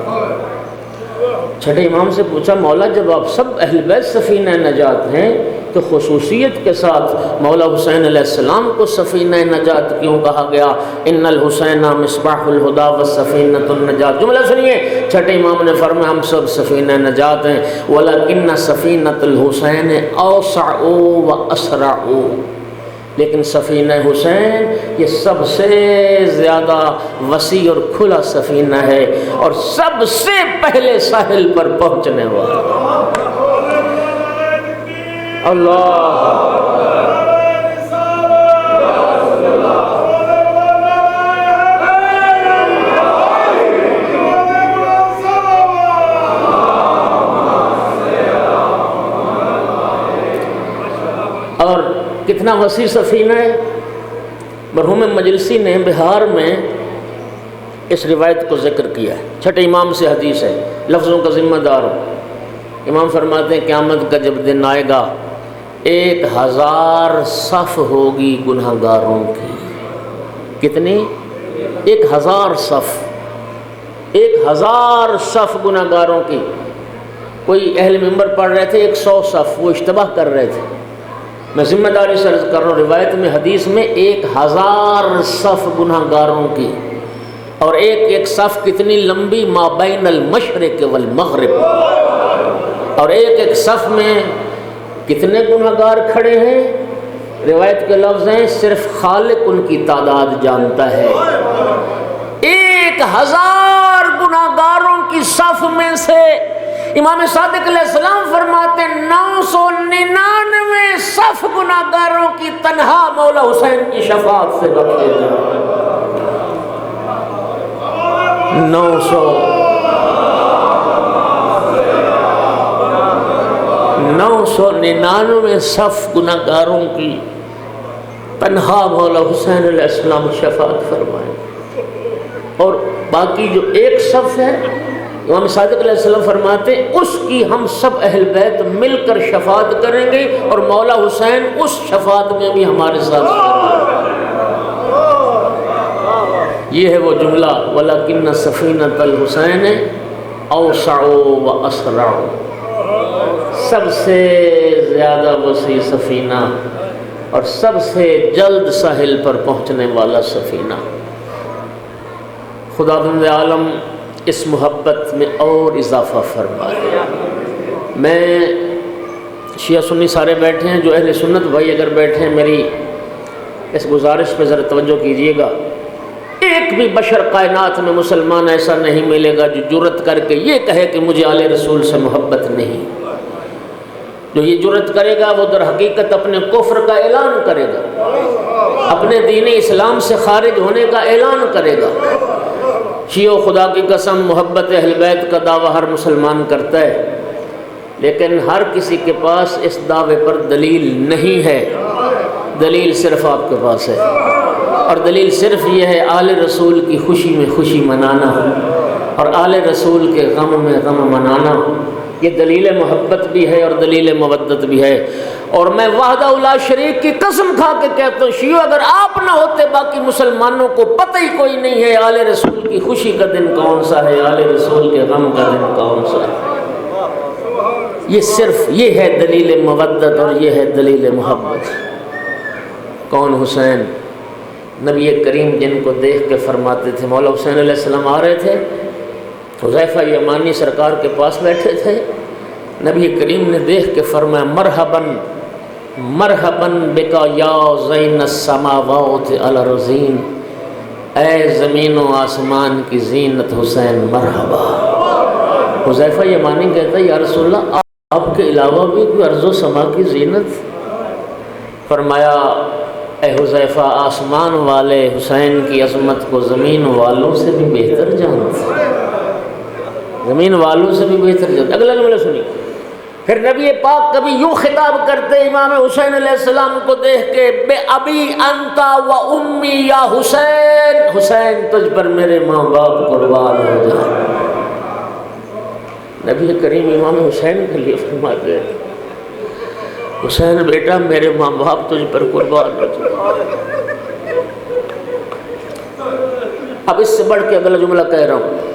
چھٹے امام سے پوچھا مولا جب آپ سب اہل بیت سفینہ نجات ہیں تو خصوصیت کے ساتھ مولا حسین علیہ السلام کو سفینہ نجات کیوں کہا گیا؟ ان الحسین مصباح الہدی والسفینۃ النجات۔ جملہ سنیے، چھٹے امام نے فرمایا ہم سب سفینہ نجات ہیں، ولکن سفینۃ الحسین اوسع واسرع، لیکن سفینہ حسین یہ سب سے زیادہ وسیع اور کھلا سفینہ ہے اور سب سے پہلے ساحل پر پہنچنے والا۔ اللہ اور کتنا وسیع سفینہ ہے۔ مرحوم مجلسی نے بہار میں اس روایت کو ذکر کیا ہے، چھٹے امام سے حدیث ہے، لفظوں کا ذمہ دار ہوں۔ امام فرماتے ہیں قیامت کا جب دن آئے گا 1000 صف ہوگی گناہ گاروں کی۔ کتنی؟ 1000 صف، 1000 صف گناہ گاروں کی۔ کوئی اہل منبر پڑھ رہے تھے 100 صف، وہ اشتباہ کر رہے تھے، میں ذمہ داری سے عرض کر رہا ہوں، روایت میں حدیث میں 1000 صف گناہ گاروں کی، اور ایک صف کتنی لمبی؟ ما بین المشرق والمغرب، اور ایک صف میں کتنے گناہ گار کھڑے ہیں؟ روایت کے لفظ ہیں صرف خالق ان کی تعداد جانتا ہے۔ 1000 گناہ گاروں کی صف میں سے امام صادق علیہ السلام فرماتے 999 صف گناہ گاروں کی تنہا مولا حسین کی شفاعت سے بخشے جائیں۔ 999 صف گناہ گاروں کی تنہا مولا حسین علیہ السلام شفاعت فرمائیں، اور باقی جو ایک صف ہے امام صادق علیہ السلام فرماتے ہیں اس کی ہم سب اہل بیت مل کر شفاعت کریں گے، اور مولا حسین اس شفاعت میں بھی ہمارے ساتھ شامل۔ یہ ہے وہ جملہ وَلَكِنَّ سَفِينَةَ الْحُسَيْنِ أَوْسَعُ وَأَسْرَعُ، سب سے زیادہ وسیع سفینہ اور سب سے جلد ساحل پر پہنچنے والا سفینہ۔ خداوند عالم اس محبت میں اور اضافہ فرمائے۔ میں شیعہ سنی سارے بیٹھے ہیں، جو اہل سنت بھائی اگر بیٹھے ہیں میری اس گزارش پہ ذرا توجہ کیجئے گا، ایک بھی بشر کائنات میں مسلمان ایسا نہیں ملے گا جو جرأت کر کے یہ کہے کہ مجھے آل رسول سے محبت نہیں۔ جو یہ جرأت کرے گا وہ در حقیقت اپنے کفر کا اعلان کرے گا، اپنے دین اسلام سے خارج ہونے کا اعلان کرے گا۔ شیعہ خدا کی قسم محبت اہل بیت کا دعویٰ ہر مسلمان کرتا ہے، لیکن ہر کسی کے پاس اس دعوے پر دلیل نہیں ہے، دلیل صرف آپ کے پاس ہے۔ اور دلیل صرف یہ ہے آل رسول کی خوشی میں خوشی منانا اور آل رسول کے غم میں غم منانا، یہ دلیل محبت بھی ہے اور دلیل مودت بھی ہے۔ اور میں وحدہ لا شریک کی قسم کھا کے کہتا ہوں شیعو اگر آپ نہ ہوتے باقی مسلمانوں کو پتہ ہی کوئی نہیں ہے آل رسول کی خوشی کا دن کون سا ہے، آل رسول کے غم کا دن کون سا ہے۔ یہ صرف یہ ہے دلیل مودت اور یہ ہے دلیل محبت۔ کون؟ حسین۔ نبی کریم جن کو دیکھ کے فرماتے تھے، مولا حسین علیہ السلام آ رہے تھے، حذیفہ یمانی سرکار کے پاس بیٹھے تھے، نبی کریم نے دیکھ کے فرمایا مرحباً مرحباً بکا یا زین السماوات الارضین، اے زمین و آسمان کی زینت حسین مرحبا۔ حذیفہ یمانی کہتا ہے یا رسول اللہ آپ کے علاوہ بھی کوئی ارض و سما کی زینت؟ فرمایا اے حذیفہ آسمان والے حسین کی عظمت کو زمین والوں سے بھی بہتر جانتے، زمین والوں سے بھی بہتر جانتے۔ اگلا جملہ سنیے، پھر نبی پاک کبھی یوں خطاب کرتے امام حسین علیہ السلام کو دیکھ کے بے ابی انتا و امی یا حسین، حسین تجھ پر میرے ماں باپ قربان ہو جائے۔ نبی کریم امام حسین کے لیے فرماتے ہیں حسین بیٹا میرے ماں باپ تجھ پر قربان ہو جائے۔ اب اس سے بڑھ کے اگلا جملہ کہہ رہا ہوں،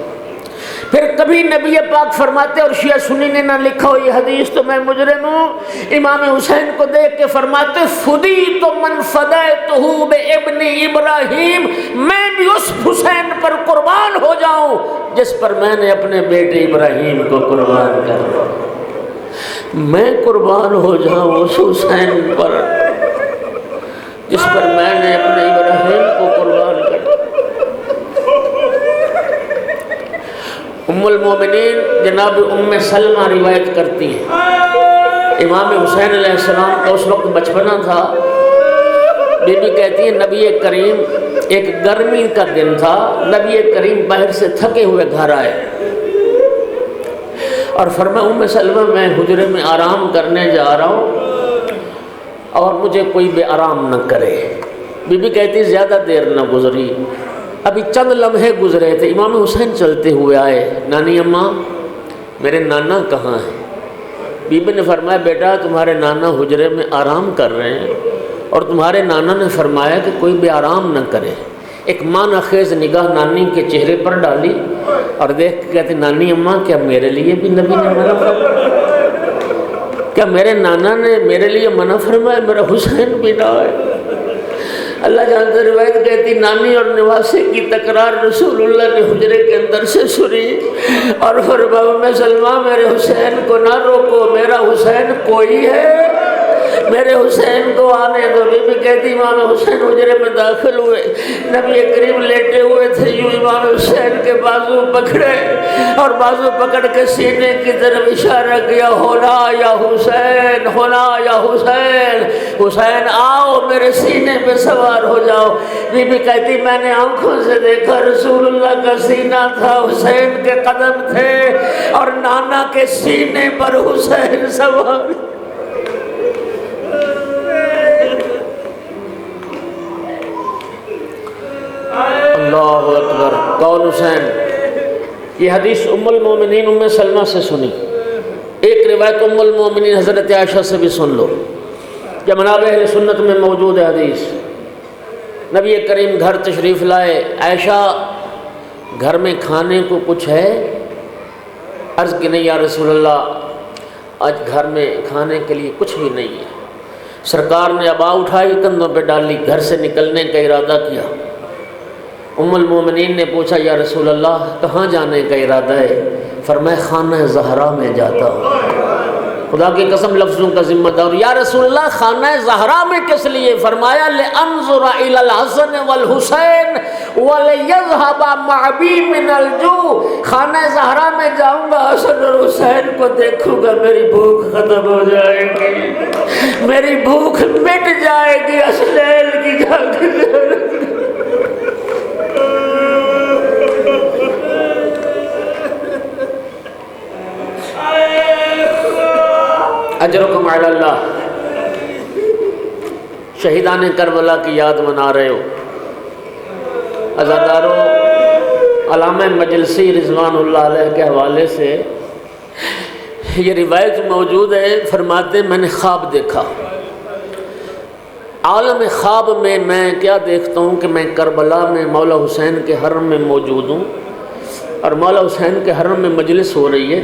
پھر کبھی نبی پاک فرماتے، اور شیعہ سنی نے نہ لکھا ہو یہ حدیث تو میں مجرم ہوں، امام حسین کو دیکھ کے فرماتے فدیت من فدیتہ بابن ابراہیم، میں بھی اس حسین پر قربان ہو جاؤں جس پر میں نے اپنے بیٹے ابراہیم کو قربان کر، میں قربان ہو جاؤں اس حسین پر جس پر میں نے اپنے ابراہیم کو قربان کر۔ ام المومنین جناب ام سلمہ روایت کرتی ہیں امام حسین علیہ السلام کا اس وقت بچپنا تھا، بی بی کہتی ہے نبی کریم ایک گرمی کا دن تھا، نبی کریم باہر سے تھکے ہوئے گھر آئے اور فرمایا ام سلمہ میں حجرے میں آرام کرنے جا رہا ہوں اور مجھے کوئی بے آرام نہ کرے۔ بی بی کہتی زیادہ دیر نہ گزری، ابھی چند لمحے گزرے تھے، امام حسین چلتے ہوئے آئے، نانی اماں میرے نانا کہاں ہیں؟ بی بی نے فرمایا بیٹا تمہارے نانا حجرے میں آرام کر رہے ہیں اور تمہارے نانا نے فرمایا کہ کوئی بھی آرام نہ کرے۔ ایک معنی خیز نگاہ نانی کے چہرے پر ڈالی اور دیکھ کے کہتے نانی اماں کیا میرے لیے بھی نبی نے منع فرمایا؟ کیا میرے نانا نے میرے لیے منع فرمایا؟ میرا حسین بھی نہ ہے۔ اللہ جانتا روایت کہتی نانی اور نواسے کی تکرار رسول اللہ نے حجرے کے اندر سے سنی اور فرمایا میں سلمہ میرے حسین کو نہ روکو، میرا حسین کوئی ہے، میرے حسین کو آنے دو۔ بی بی کہتی امام حسین حجرے میں داخل ہوئے، نبی کریم لیٹے ہوئے تھے، یوں امام حسین کے بازو پکڑے اور بازو پکڑ کے سینے کی طرف اشارہ کیا، ہونا یا حسین، ہونا یا حسین، حسین آؤ میرے سینے پہ سوار ہو جاؤ۔ بی بی کہتی میں نے آنکھوں سے دیکھا رسول اللہ کا سینہ تھا، حسین کے قدم تھے اور نانا کے سینے پر حسین سوار۔ اللہ اکبر۔ کون حسین؟ یہ حدیث ام المومنین ام سلمہ سے سنی، ایک روایت ام المومنین حضرت عائشہ سے بھی سن لو، کہ منابع اہل سنت میں موجود ہے حدیث۔ نبی کریم گھر تشریف لائے، عائشہ گھر میں کھانے کو کچھ ہے؟ عرض کی نہیں یا رسول اللہ آج گھر میں کھانے کے لیے کچھ بھی نہیں ہے۔ سرکار نے ابا اٹھائی کندھوں پہ ڈالی، گھر سے نکلنے کا ارادہ کیا۔ ام المومنین نے پوچھا یا رسول اللہ کہاں جانے کا ارادہ ہے؟ فرمایا خانہ زہرا میں جاتا ہوں۔ خدا کی قسم لفظوں کا ذمہ دار، یا رسول اللہ خانہ زہرا میں کس لیے؟ فرمایا لِأَنظُرَ إِلَى الْحَسَنِ وَالْحُسَيْنِ وَلِيَذْهَبَ مَعَبِي مِنَ الْجُوعِ، خانہ زہرا میں جاؤں گا، حسن اور حسین کو دیکھوں گا، میری بھوک ختم ہو جائے گی، میری بھوک مٹ جائے گی، اسلیل کی جھاگ۔ اجرکم علی اللہ، شہیدان کربلا کی یاد منا رہے ہو، عزادارو، علامہ مجلسی رضوان اللہ علیہ کے حوالے سے یہ روایت موجود ہے، فرماتے میں نے خواب دیکھا۔ عالم خواب میں کیا دیکھتا ہوں کہ میں کربلا میں مولا حسین کے حرم میں موجود ہوں، اور مولا حسین کے حرم میں مجلس ہو رہی ہے،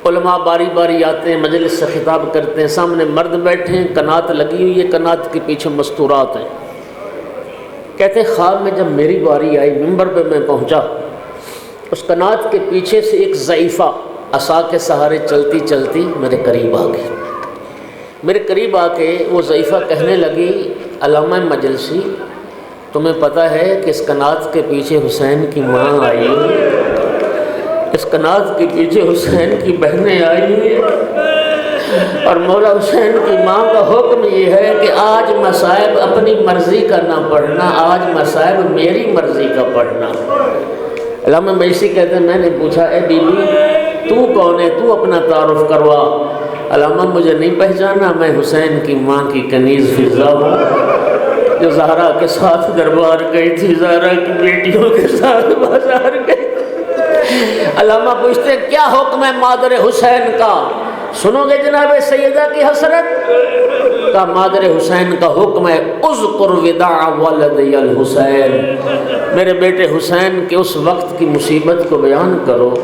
علماء باری باری آتے ہیں، مجلس سے خطاب کرتے ہیں، سامنے مرد بیٹھے ہیں، قنات لگی ہوئی ہے، قنات کے پیچھے مستورات ہیں۔ کہتے ہیں خواب میں جب میری باری آئی، منبر پہ میں پہنچا، اس قنات کے پیچھے سے ایک ضعیفہ عصا کے سہارے چلتی چلتی میرے قریب آ گئی۔ میرے قریب آ کے وہ ضعیفہ کہنے لگی، علامہ مجلسی تمہیں پتہ ہے کہ اس قنات کے پیچھے حسین کی ماں آئی ہوئی ہے، اس قنات کے پیچھے حسین کی بہنیں آئی ہوئی ہیں، اور مولا حسین کی ماں کا حکم یہ ہے کہ آج مصائب اپنی مرضی کا نہ پڑھنا، آج مصائب میری مرضی کا پڑھنا۔ علامہ مجلسی کہتے ہیں میں نے پوچھا، اے بی بی تو کون ہے، تو اپنا تعارف کروا۔ علامہ مجھے نہیں پہچانا، میں حسین کی ماں کی کنیز فضا ہوں جو زہرا کے ساتھ دربار گئی تھی، زہرا کی بیٹیوں کے ساتھ بازار گئی۔ علامہ پوچھتے ہیں کیا حکم ہے مادر حسین کا؟ سنو گے جناب سیدہ کی حسرت کا؟ مادر حسین کا حکم ہے اذکر وداع ولدی الحسین، میرے بیٹے حسین کے اس وقت کی مصیبت کو بیان کرو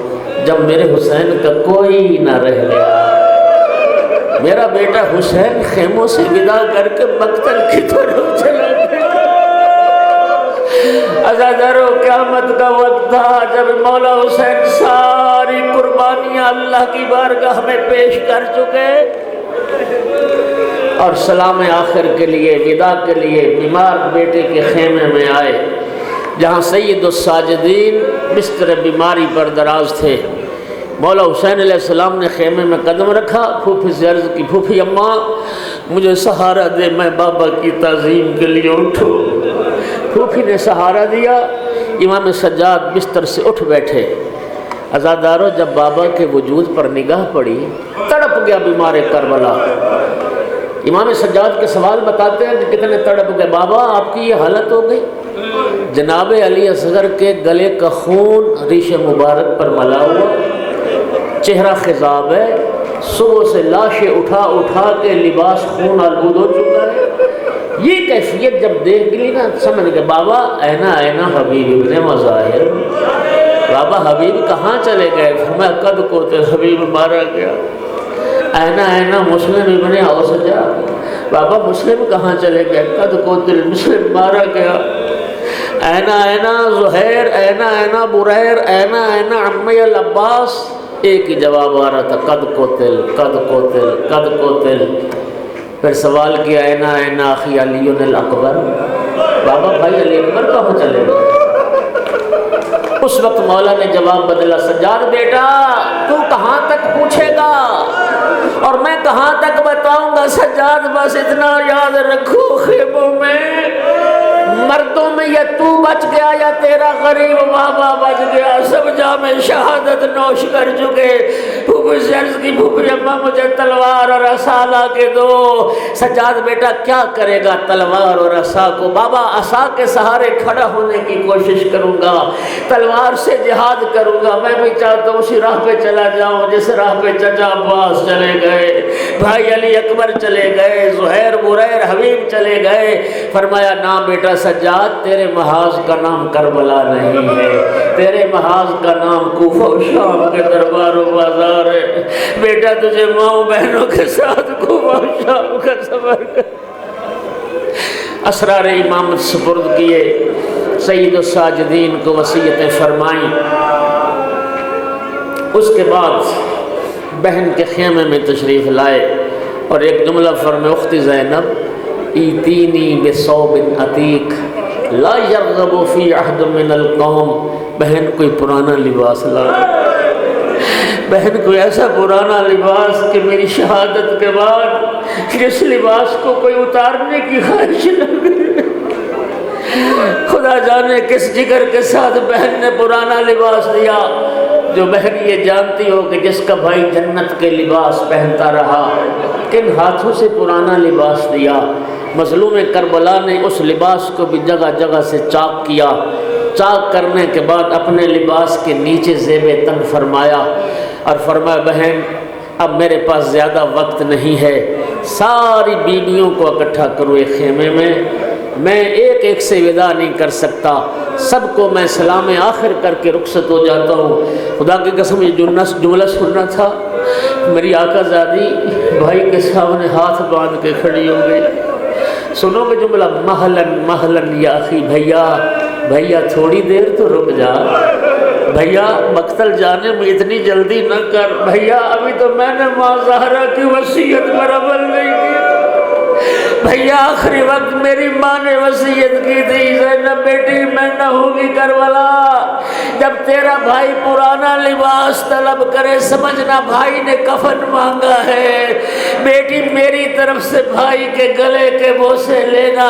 جب میرے حسین کا کوئی نہ رہ گیا۔ میرا بیٹا حسین خیموں سے ودا کر کے مقتل کی طرف چلا گیا۔ عزادارو، قیامت کا وقت تھا جب مولا حسین ساری قربانیاں اللہ کی بارگاہ میں پیش کر چکے، اور سلام آخر کے لیے، ودا کے لیے بیمار بیٹے کے خیمے میں آئے، جہاں سید الساجدین بستر بیماری پر دراز تھے۔ مولا حسین علیہ السلام نے خیمے میں قدم رکھا، پھوپھی سے عرض کی، پھوپھی اماں مجھے سہارا دے، میں بابا کی تعظیم کے لیے اٹھوں۔ پھوپھی نے سہارا دیا، امام سجاد بستر سے اٹھ بیٹھے۔ عزادارو، جب بابا کے وجود پر نگاہ پڑی، تڑپ گیا بیمار کربلا۔ امام سجاد کے سوال بتاتے ہیں کہ کتنے تڑپ گئے، بابا آپ کی یہ حالت ہو گئی؟ جناب علی اصغر کے گلے کا خون ریش مبارک پر ملا ہوا، چہرہ خضاب ہے، صبح سے لاشیں اٹھا اٹھا کے لباس خون آلود ہو چکا ہے۔ یہ کیفیت جب دیکھ لی نا، سمجھ گئے بابا اینا اینا حبیب ابن مظاہر، بابا حبیب کہاں چلے گئے؟ فرمایا قد قتل، حبیب مارا گیا۔ اینا اینا مسلم ابن اوسجا، بابا مسلم کہاں چلے گئے؟ قد قتل، مسلم مارا گیا۔ اینا اینا زہیر، اینا اینا بریر، اینا اینا عمی العباس، ایک ہی جواب آ رہا تھا، قد قتل، قد قتل، قد قتل۔ پھر سوال کیا، اینا اینا اخی علی الاکبر، بابا بھائی علی اکبر کہاں چلے گئے؟ اس وقت مولا نے جواب بدلا، سجاد بیٹا تو کہاں تک پوچھے گا اور میں کہاں تک بتاؤں گا؟ سجاد بس اتنا یاد رکھو، خیموں میں مردوں میں یا تو بچ گیا یا تیرا غریب بابا بچ گیا، سب جام شہادت نوش کر چکے۔ پھوپھی سے عرض کی، پھوپھی اماں مجھے تلوار اور عصا لا کے دو۔ سجاد بیٹا کیا کرے گا تلوار اور عصا کو؟ بابا عصا کے سہارے کھڑا ہونے کی کوشش کروں گا، تلوار سے جہاد کروں گا۔ میں بھی چاہتا ہوں اسی راہ پہ چلا جاؤں جس راہ پہ چچا عباس چلے گئے، بھائی علی اکبر چلے گئے، زہیر بریر حبیب چلے گئے۔ فرمایا نا بیٹا سجاد، تیرے محاذ کا نام کربلا نہیں ہے، تیرے محاذ کا نام کوفہ و شام کے دربار و بازار ہے۔ بیٹا تجھے ماں بہنوں کے ساتھ کوفہ و شام کا سفر کر۔ اسرار امامت سپرد کیے، سید الساجدین کو وصیتیں فرمائیں۔ اس کے بعد بہن کے خیمے میں تشریف لائے اور ایک جملہ فرمائے، اخت زینب ایتینی بثوب عتیق لا یرغب فی عہد من القوم، بہن کوئی پرانا لباس لا، بہن کوئی ایسا پرانا لباس کہ میری شہادت کے بعد جس لباس کو کوئی اتارنے کی خواہش نہ کرے۔ خدا جانے کس جگر کے ساتھ بہن نے پرانا لباس دیا، جو بہن یہ جانتی ہو کہ جس کا بھائی جنت کے لباس پہنتا رہا، کن ہاتھوں سے پرانا لباس دیا۔ مظلوم کربلا نے اس لباس کو بھی جگہ جگہ سے چاک کیا، چاک کرنے کے بعد اپنے لباس کے نیچے زیب تن فرمایا اور فرمایا بہن اب میرے پاس زیادہ وقت نہیں ہے، ساری بیویوں کو اکٹھا کرو ایک خیمے میں ایک ایک سے وداع نہیں کر سکتا، سب کو میں سلام آخر کر کے رخصت ہو جاتا ہوں۔ خدا کی قسم یہ جملہ سننا تھا، میری آقا زادی بھائی کے سامنے ہاتھ باندھ کے کھڑی ہو گئی۔ سنو گے جملہ، مہلن مہلن یا اخی، بھیا تھوڑی دیر تو رک جا، بھیا مقتل جانے میں اتنی جلدی نہ کر، بھیا ابھی تو میں نے ماں زہرا کی وصیت پر عمل نہیں کیا، بھیا آخری وقت میری ماں نے وصیت کی تھی زینب بیٹی میں نہ ہوگی کربلا، جب تیرا بھائی پرانا لباس طلب کرے سمجھنا بھائی نے کفن مانگا ہے، بیٹی میری طرف سے بھائی کے گلے کے بوسے لینا،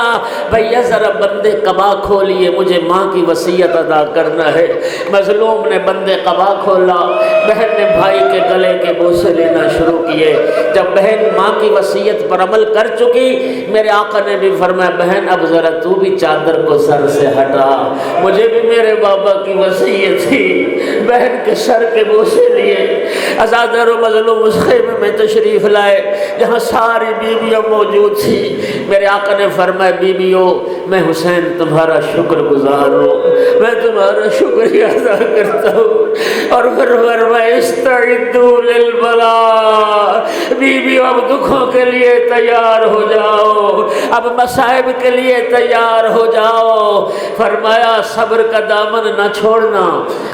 بھیا ذرا بندے قبا کھولیے مجھے ماں کی وصیت ادا کرنا ہے۔ مظلوم نے بندے قبا کھولا، بہن نے بھائی کے گلے کے بوسے لینا شروع کیے۔ جب بہن ماں کی وصیت پر عمل کر چکی، میرے آقا نے بھی فرمایا بہن اب ذرا تو بھی چادر کو سر سے ہٹا، مجھے بھی میرے بابا کی وصیت تھی۔ بہن کے سر کے بوسے لیے، عزادار و مظلوم اس خیمے میں تشریف لائے جہاں ساری بیویاں موجود تھی۔ میرے آقا نے فرمایا بیویوں میں حسین تمہارا شکر گزار ہوں، میں تمہارا شکریہ ادا کرتا ہوں، اور پھر فرمایا استعدوا للبلا، بیویوں اب دکھوں کے لیے تیار ہو جاؤ، اب مصائب کے لیے تیار ہو جاؤ۔ فرمایا صبر کا دامن نہ چھوڑنا،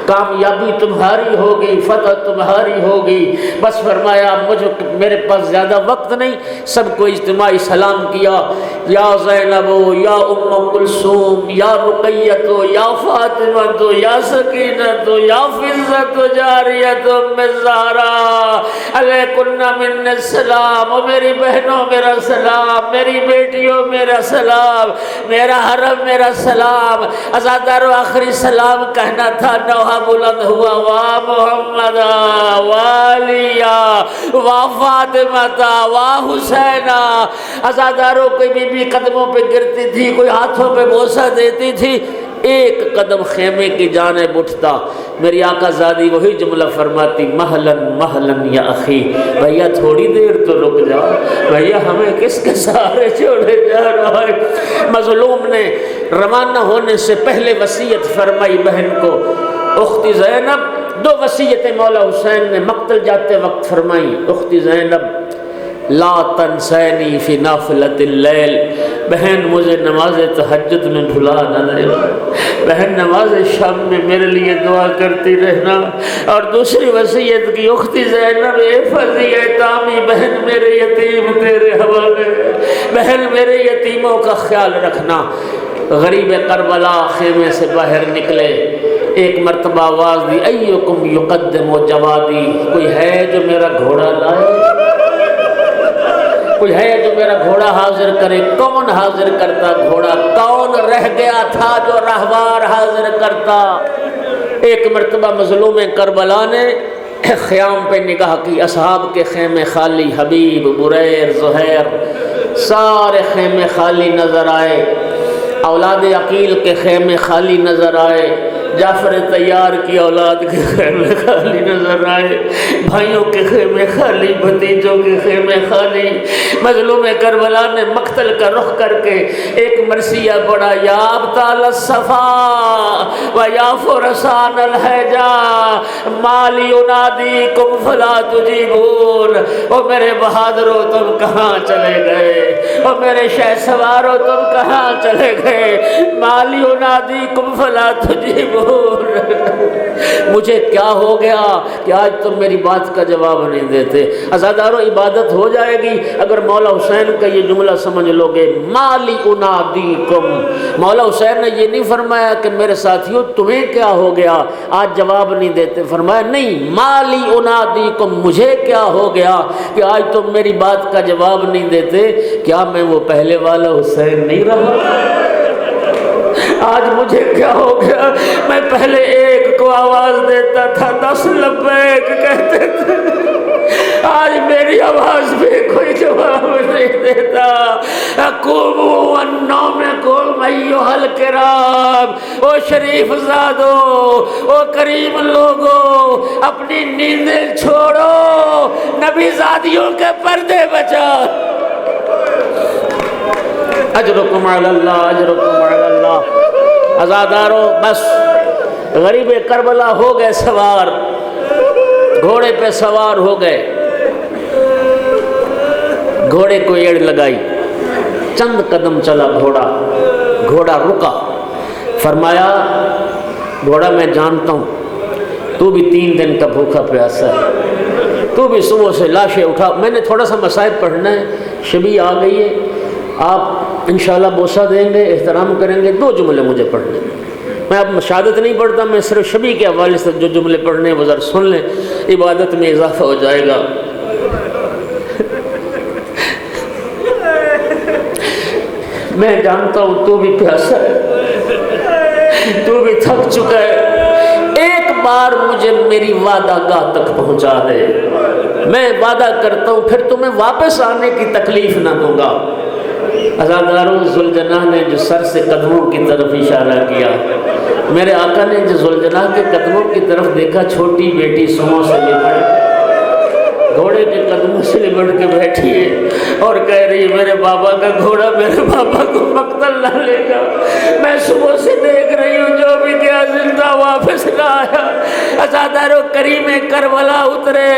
کامیابی تمہاری ہوگی، فتح تمہاری ہوگی۔ بس فرمایا میرے پاس زیادہ وقت نہیں، سب کو اجتماعی سلام کیا، یا زینب یا ام کلثوم یا رقیہ یا فاطمہ یا سکینہ یا فضہ جاریہ ام الزہرا علیکن من السلام، اور میری بہنوں میرا سلام، میری بیٹیوں میرا سلام، میرا حرم میرا سلام۔ عزادارو آخری سلام کہنا تھا، نوحہ بلند ہوا، وا محمد والیا وا فاطمہ وا حسینہ۔ عزادارو کوئی بی بی قدموں پہ گرتی تھی، کوئی ہاتھوں پہ بوسہ دیتی تھی، ایک قدم خیمے کی جانب اٹھتا، میری آقا زادی وہی جملہ فرماتی مہلن مہلن یا اخی، بھیا تھوڑی دیر تو رک جا، بھیا ہمیں کس کے سہارے چھوڑے جا رہا ہے۔ مظلوم نے روانہ ہونے سے پہلے وصیت فرمائی بہن کو، اختی زینب، دو وصیتیں مولا حسین نے مقتل جاتے وقت فرمائی، اختی زینب لا تنسینی فی نافلۃ اللیل، بہن مجھے نماز تہجد میں بھلا نہ دینا، بہن نماز شام میں میرے لیے دعا کرتی رہنا۔ اور دوسری وصیت کی، اختی زینب احفظی ایتامی، بہن میرے یتیم تیرے حوالے، بہن میرے یتیموں کا خیال رکھنا۔ غریب کربلا خیمے سے باہر نکلے، ایک مرتبہ آواز دی ایکم یقدم جوادی، کوئی ہے جو میرا گھوڑا لائے، کوئی ہے جو میرا گھوڑا حاضر کرے۔ کون حاضر کرتا گھوڑا؟ کون رہ گیا تھا جو رہوار حاضر کرتا؟ ایک مرتبہ مظلوم کربلا نے خیام پہ نگاہ کی، اصحاب کے خیمے خالی، حبیب، بریر، زہیر، سارے خیمے خالی نظر آئے، اولاد عقیل کے خیمے خالی نظر آئے، جعفر تیار کی اولاد کے خیمے خالی نظر آئے، بھائیوں کے خیمے خالی، بھتیجوں کے خیمے خالی۔ مظلوم کربلا نے مقتل کا رخ کر کے ایک مرثیہ پڑھا، یا ابطال الصفا و یا فرسان الحجا مالی ینادیکم فلا تجیبون، او میرے بہادروں تم کہاں چلے گئے، او میرے شہ سواروں تم کہاں چلے گئے، مالی ینادیکم فلا تجیبون، مجھے کیا ہو گیا کہ آج تم میری بات کا جواب نہیں دیتے۔ عزادارو عبادت ہو جائے گی اگر مولا حسین کا یہ جملہ سمجھ لو گے، مالی انادیکم۔ مولا حسین نے یہ نہیں فرمایا کہ میرے ساتھیوں تمہیں کیا ہو گیا آج جواب نہیں دیتے، فرمایا نہیں، مالی انادیکم، مجھے کیا ہو گیا کہ آج تم میری بات کا جواب نہیں دیتے، کیا میں وہ پہلے والا حسین نہیں رہا؟ آج مجھے کیا ہو گیا، میں پہلے ایک کو آواز دیتا تھا 10 لبیک کہتے تھے، آج میری آواز پہ کوئی جواب نہیں۔ سمجھ دیتا۔ قوموا عن نومکم ایھا الکرام، او شریف زادو، او کریم لوگو، اپنی نیندیں چھوڑو، نبی زادیوں کے پردے بچا۔ اجرکم علی اللہ، اجرکم علی اللہ۔ عزادارو بس غریب کربلا ہو گئے سوار، گھوڑے پہ سوار ہو گئے، گھوڑے کو ایڑ لگائی، چند قدم چلا گھوڑا، گھوڑا رکا، فرمایا گھوڑا میں جانتا ہوں تو بھی 3 دن کا بھوکا پیاسا ہے، تو بھی صبح سے لاشیں اٹھا، میں نے تھوڑا سا مصائب پڑھنا ہے، شبی آ گئی ہے، آپ انشاءاللہ بوسہ دیں گے، احترام کریں گے، 2 جملے مجھے پڑھنے، میں اب شہادت نہیں پڑھتا، میں صرف شبی کے حوالے سے جو جملے پڑھنے وہ ذرا سن لیں، عبادت میں اضافہ ہو جائے گا۔ میں جانتا ہوں تو بھی پیاسا ہے، تو بھی تھک چکا ہے، ایک بار مجھے میری وعدہ گاہ تک پہنچا دے، میں وعدہ کرتا ہوں پھر تمہیں واپس آنے کی تکلیف نہ دوں گا۔ عزادارو ذوالجناح نے جو سر سے قدموں کی طرف اشارہ کیا، میرے آقا نے جو ذوالجناح کے قدموں کی طرف دیکھا، چھوٹی بیٹی سموں سے لپٹ گھوڑے کے قدموں سے لپٹ کے بیٹھی ہے اور کہہ رہی ہے میرے بابا کا گھوڑا میرے بابا کو مقتل نہ لے گا، میں صبح سے دیکھ رہی ہوں جو بھی گیا زندہ واپس نہ آیا۔ عزادارو کریم کربلا اترے،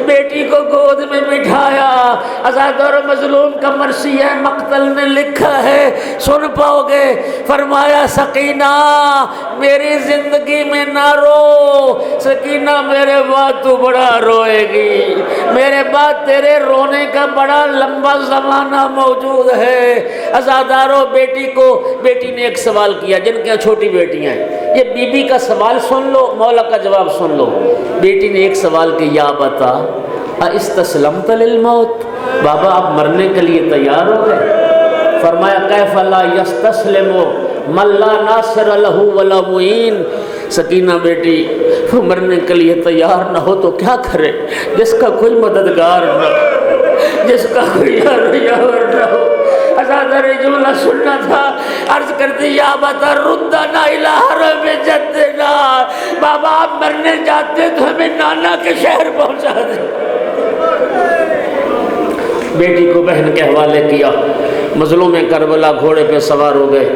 بیٹی کو گود میں بٹھایا، عزادارو مظلوم کا مرثیہ مقتل نے لکھا ہے، سن پاؤ گے، فرمایا سکینہ میری زندگی میں نہ رو، سکینہ میرے بعد تو بڑا روئے گی، میرے بعد تیرے رونے کا بڑا لمبا زمانہ موجود ہے۔ عزادارو بیٹی نے ایک سوال کیا، جن کے چھوٹی بیٹیاں ہیں، یہ بی بی کا سوال سن لو، مولا کا جواب سن لو۔ بیٹی نے ایک سوال کیا، یا بتا استسلمت للموت، بابا آپ مرنے کے لیے تیار ہو گئے؟ فرمایا کیف لا یستسلم من لا ناصر لہ ولا معین، سکینہ بیٹی مرنے کے لیے تیار نہ ہو تو کیا کرے، جس کا کوئی مددگار نہ ہو، جس کا کوئی یار نہ ہو۔ عزادار جملہ سننا تھا، عرض کرتی یا بتا ردنا الی حرم جدنا، بابا آپ مرنے جاتے تو ہمیں نانا کے شہر پہنچا دیں۔ بیٹی کو بہن کے حوالے کیا، مظلوم کربلا گھوڑے پہ سوار ہو گئے۔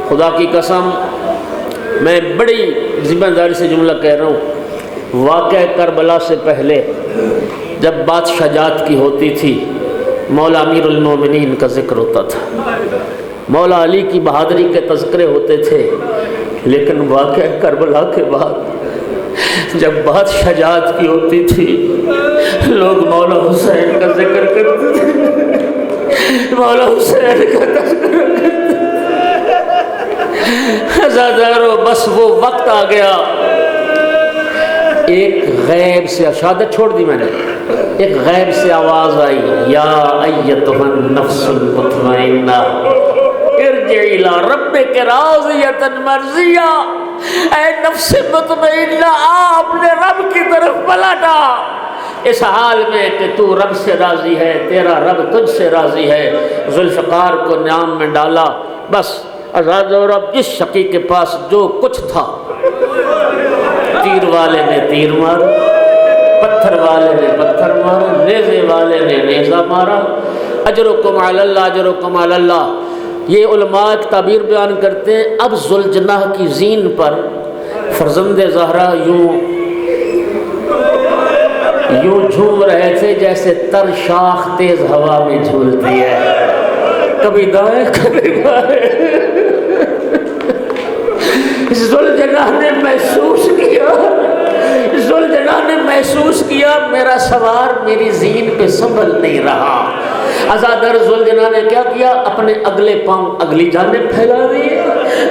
خدا کی قسم میں بڑی ذمہ داری سے جملہ کہہ رہا ہوں، واقعہ کربلا سے پہلے جب بات شجاعت کی ہوتی تھی، مولا امیر المومنین کا ذکر ہوتا تھا، مولا علی کی بہادری کے تذکرے ہوتے تھے، لیکن واقعہ کربلا کے بعد جب بات شجاعت کی ہوتی تھی، لوگ مولا حسین کا ذکر کرتے تھے، مولا حسین کا تذکرہ کرتے تھے۔ عزادارو بس وہ وقت آ گیا، ایک غیب سے، شہادت چھوڑ دی میں نے، ایک غیب سے آواز آئی، یا ایتھا النفس المطمئنہ ارجعی الی ربک راضیۃ مرضیہ، اے نفس مطمئنہ آپ نے رب کی طرف پلٹا، اس حال میں کہ تو رب سے راضی ہے، تیرا رب تجھ سے راضی ہے۔ ذوالفقار کو نام میں ڈالا، بس آزاد اور اب جس شقی کے پاس جو کچھ تھا، تیر والے نے تیر مارا، پتھر والے نے پتھر مارا، نیزے والے نے نیزہ مارا۔ اجرکم علی اللہ، اجرکم علی اللہ۔ یہ علماء ایک تعبیر بیان کرتے ہیں، اب ذوالجناح کی زین پر فرزند زہرا یوں جھوم رہے تھے جیسے تر شاخ تیز ہوا میں جھولتی ہے، کبھی دائیں کبھی بائیں۔ ذوالجناح نے محسوس کیا، ذوالجناح نے محسوس کیا میرا سوار میری زین پہ سنبھل نہیں رہا۔ عزادار ذوالجناح نے کیا کیا، اپنے اگلے پاؤں اگلی جانب پھیلا دیے،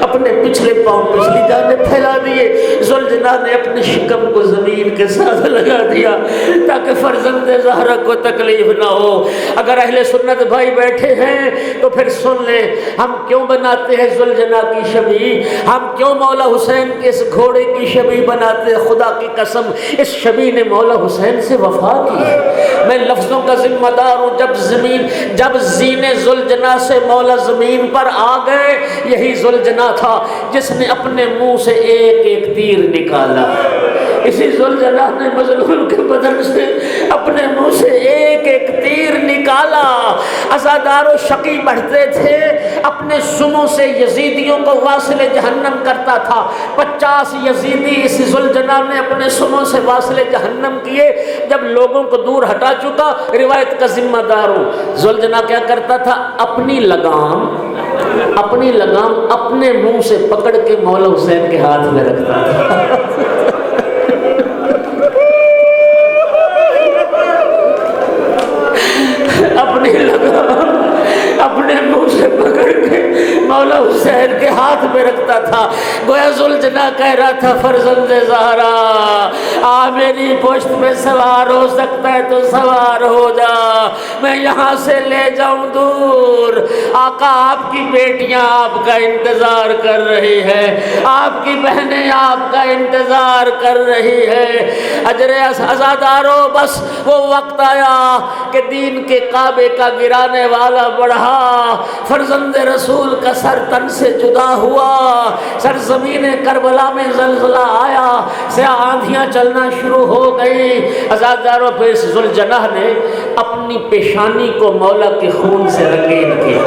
اپنے پچھلے پاؤں پچھلی جانب پھیلا دیے۔ ذوالجناح نے اپنے شکم کو زمین کے ساتھ لگا دیا، تاکہ فرزند زہرا کو تکلیف نہ ہو۔ اگر اہل سنت بھائی بیٹھے ہیں تو پھر سن لیں، ہم کیوں بناتے ہیں ذوالجناح کی شبیہ، ہم کیوں مولا حسین کے اس گھوڑے کی شبیہ بناتے ہیں؟ خدا کی قسم اس شبیہ نے مولا حسین سے وفا کی ہے۔ میں لفظوں کا ذمہ دار ہوں۔ جب زین ذوالجناح سے مولا زمین پر آ گئے، یہی ذوالجناح تھا جس نے اپنے منہ سے ایک ایک تیر نکالا۔ اسی ذوالجناح نے مظلوم کے بدن سے اپنے منہ سے ایک ایک تیر نکالا۔ عزادار و شقی بڑھتے تھے، اپنے سموں سے یزیدیوں کو واصل جہنم کرتا تھا۔ 50 یزیدی اس ذوالجناح نے اپنے سموں سے واصل جہنم کیے۔ جب لوگوں کو دور ہٹا چکا، روایت کا ذمہ دار ہوں، ذوالجناح کیا کرتا تھا؟ اپنی لگام اپنے منہ سے پکڑ کے مولا حسین کے ہاتھ میں رکھتا تھا۔ اپنی لگام اپنے منہ سے پکڑ کے مولا حسین کے ہاتھ میں رکھتا تھا۔ گویا ذوالجناح کہہ رہا تھا فرزند زہرا آ میری پشت میں سوار ہو سکتا ہے تو سوار ہو جا، میں یہاں سے لے جاؤں دور۔ آقا آپ کی بیٹیاں آپ کا انتظار کر رہی ہے، آپ کی بہنیں آپ کا انتظار کر رہی ہے۔ اجر عزادارو بس وہ وقت آیا کہ دین کے کعبے کا گرانے والا بڑھا، فرزند رسول کا سر تن سے جدا ہوا، سرزمین کربلا میں زلزلہ آیا، سیاہ آندھیاں چلنا شروع ہو گئی۔ عزادارو پھر ذوالجناح نے اپنی پیشانی کو مولا کے خون سے رنگین کیا،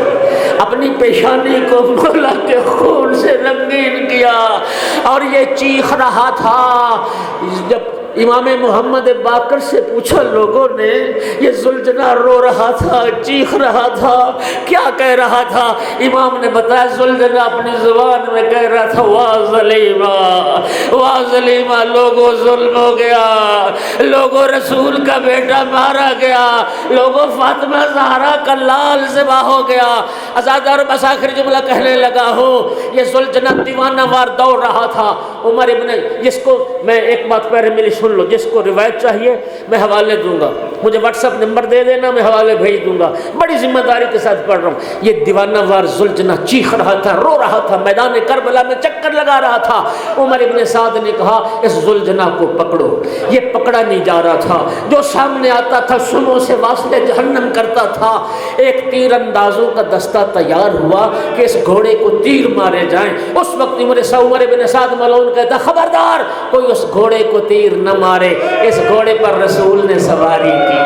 اپنی پیشانی کو مولا کے خون سے رنگین کیا، اور یہ چیخ رہا تھا۔ جب امام محمد باقر سے پوچھا لوگوں نے، یہ ذوالجناح رو رہا تھا، چیخ رہا تھا، کیا کہہ رہا تھا؟ امام نے بتایا ذوالجناح اپنی زبان میں کہہ رہا تھا واہ ظلیمہ، لوگوں ظلم ہو گیا، لوگوں رسول کا بیٹا مارا گیا، لوگوں فاطمہ زہرا کا لال ذبح ہو گیا۔ عزادار بس آخر جملہ کہنے لگا ہو، یہ ذوالجناح دیوانہ وار دوڑ رہا تھا۔ عمر ابن، جس کو میں ایک بات پہلے ملی سن لو، جس کو روایت چاہیے میں حوالے دوں گا، مجھے واٹس ایپ نمبر دے دینا، میں حوالے بھیج دوں گا، بڑی ذمہ داری کے ساتھ پڑھ رہا ہوں۔ یہ دیوانہ وار ذوالجناح چیخ رہا تھا، رو رہا تھا، میدان کربلا میں چکر لگا رہا تھا۔ عمر ابن سعد نے کہا اس ذوالجناح کو پکڑو۔ یہ پکڑا نہیں جا رہا تھا، جو سامنے آتا تھا سنوں سے واسطے جہنم کرتا تھا۔ ایک تیر اندازوں کا دستہ تیار ہوا کہ اس گھوڑے کو تیر مارے جائیں۔ اس وقت عمر ابن سعد ملعون کہتا خبردار کوئی اس گھوڑے کو تیر نہ مارے، اس گھوڑے پر رسول نے سواری کی،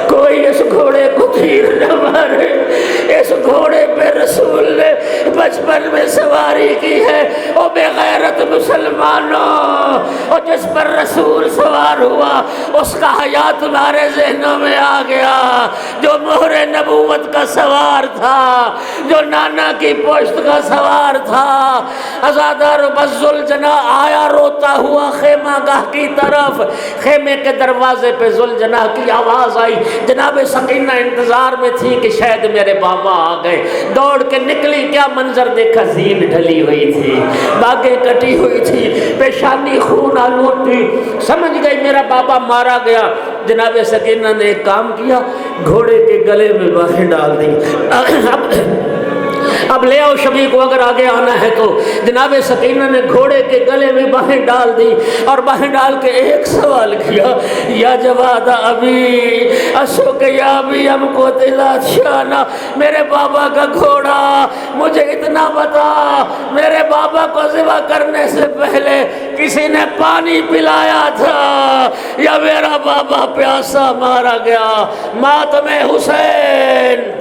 کوئی اس گھوڑے کو تیر نہ مارے، اس گھوڑے پہ رسول نے بچپن میں سواری کی ہے۔ او بے غیرت مسلمانوں، اور جس پر رسول سوار ہوا اس کا حیا تمہارے ذہنوں میں آ گیا، جو مہر نبوت کا سوار تھا، جو نانا کی پشت کا سوار تھا۔ عزادار بس ذوالجناح آیا روتا ہوا خیمہ گاہ کی طرف، خیمے کے دروازے پہ ذوالجناح کی آواز آئی۔ جناب سکینہ انتظار میں تھی کہ شاید میرے بابا آ گئے، دوڑ کے نکلی، کیا منظر دیکھا، زین ڈھلی ہوئی تھی، باگیں کٹی ہوئی تھی، پیشانی خون آلود تھی، سمجھ گئی میرا بابا مارا گیا۔ جناب سکینہ نے ایک کام کیا، گھوڑے کے گلے میں باہیں ڈال دی۔ اب لے آؤ شبیہ کو، اگر آگے آنا ہے تو۔ جناب سکینہ نے گھوڑے کے گلے میں باہیں ڈال دی اور باہیں ڈال کے ایک سوال کیا، یا جواد ابھی اشوک یا ابھی ہم کو دلات شانا، میرے بابا کا گھوڑا، مجھے اتنا بتا، میرے بابا کو ذبح کرنے سے پہلے کسی نے پانی پلایا تھا یا میرا بابا پیاسا مارا گیا؟ ماتم حسین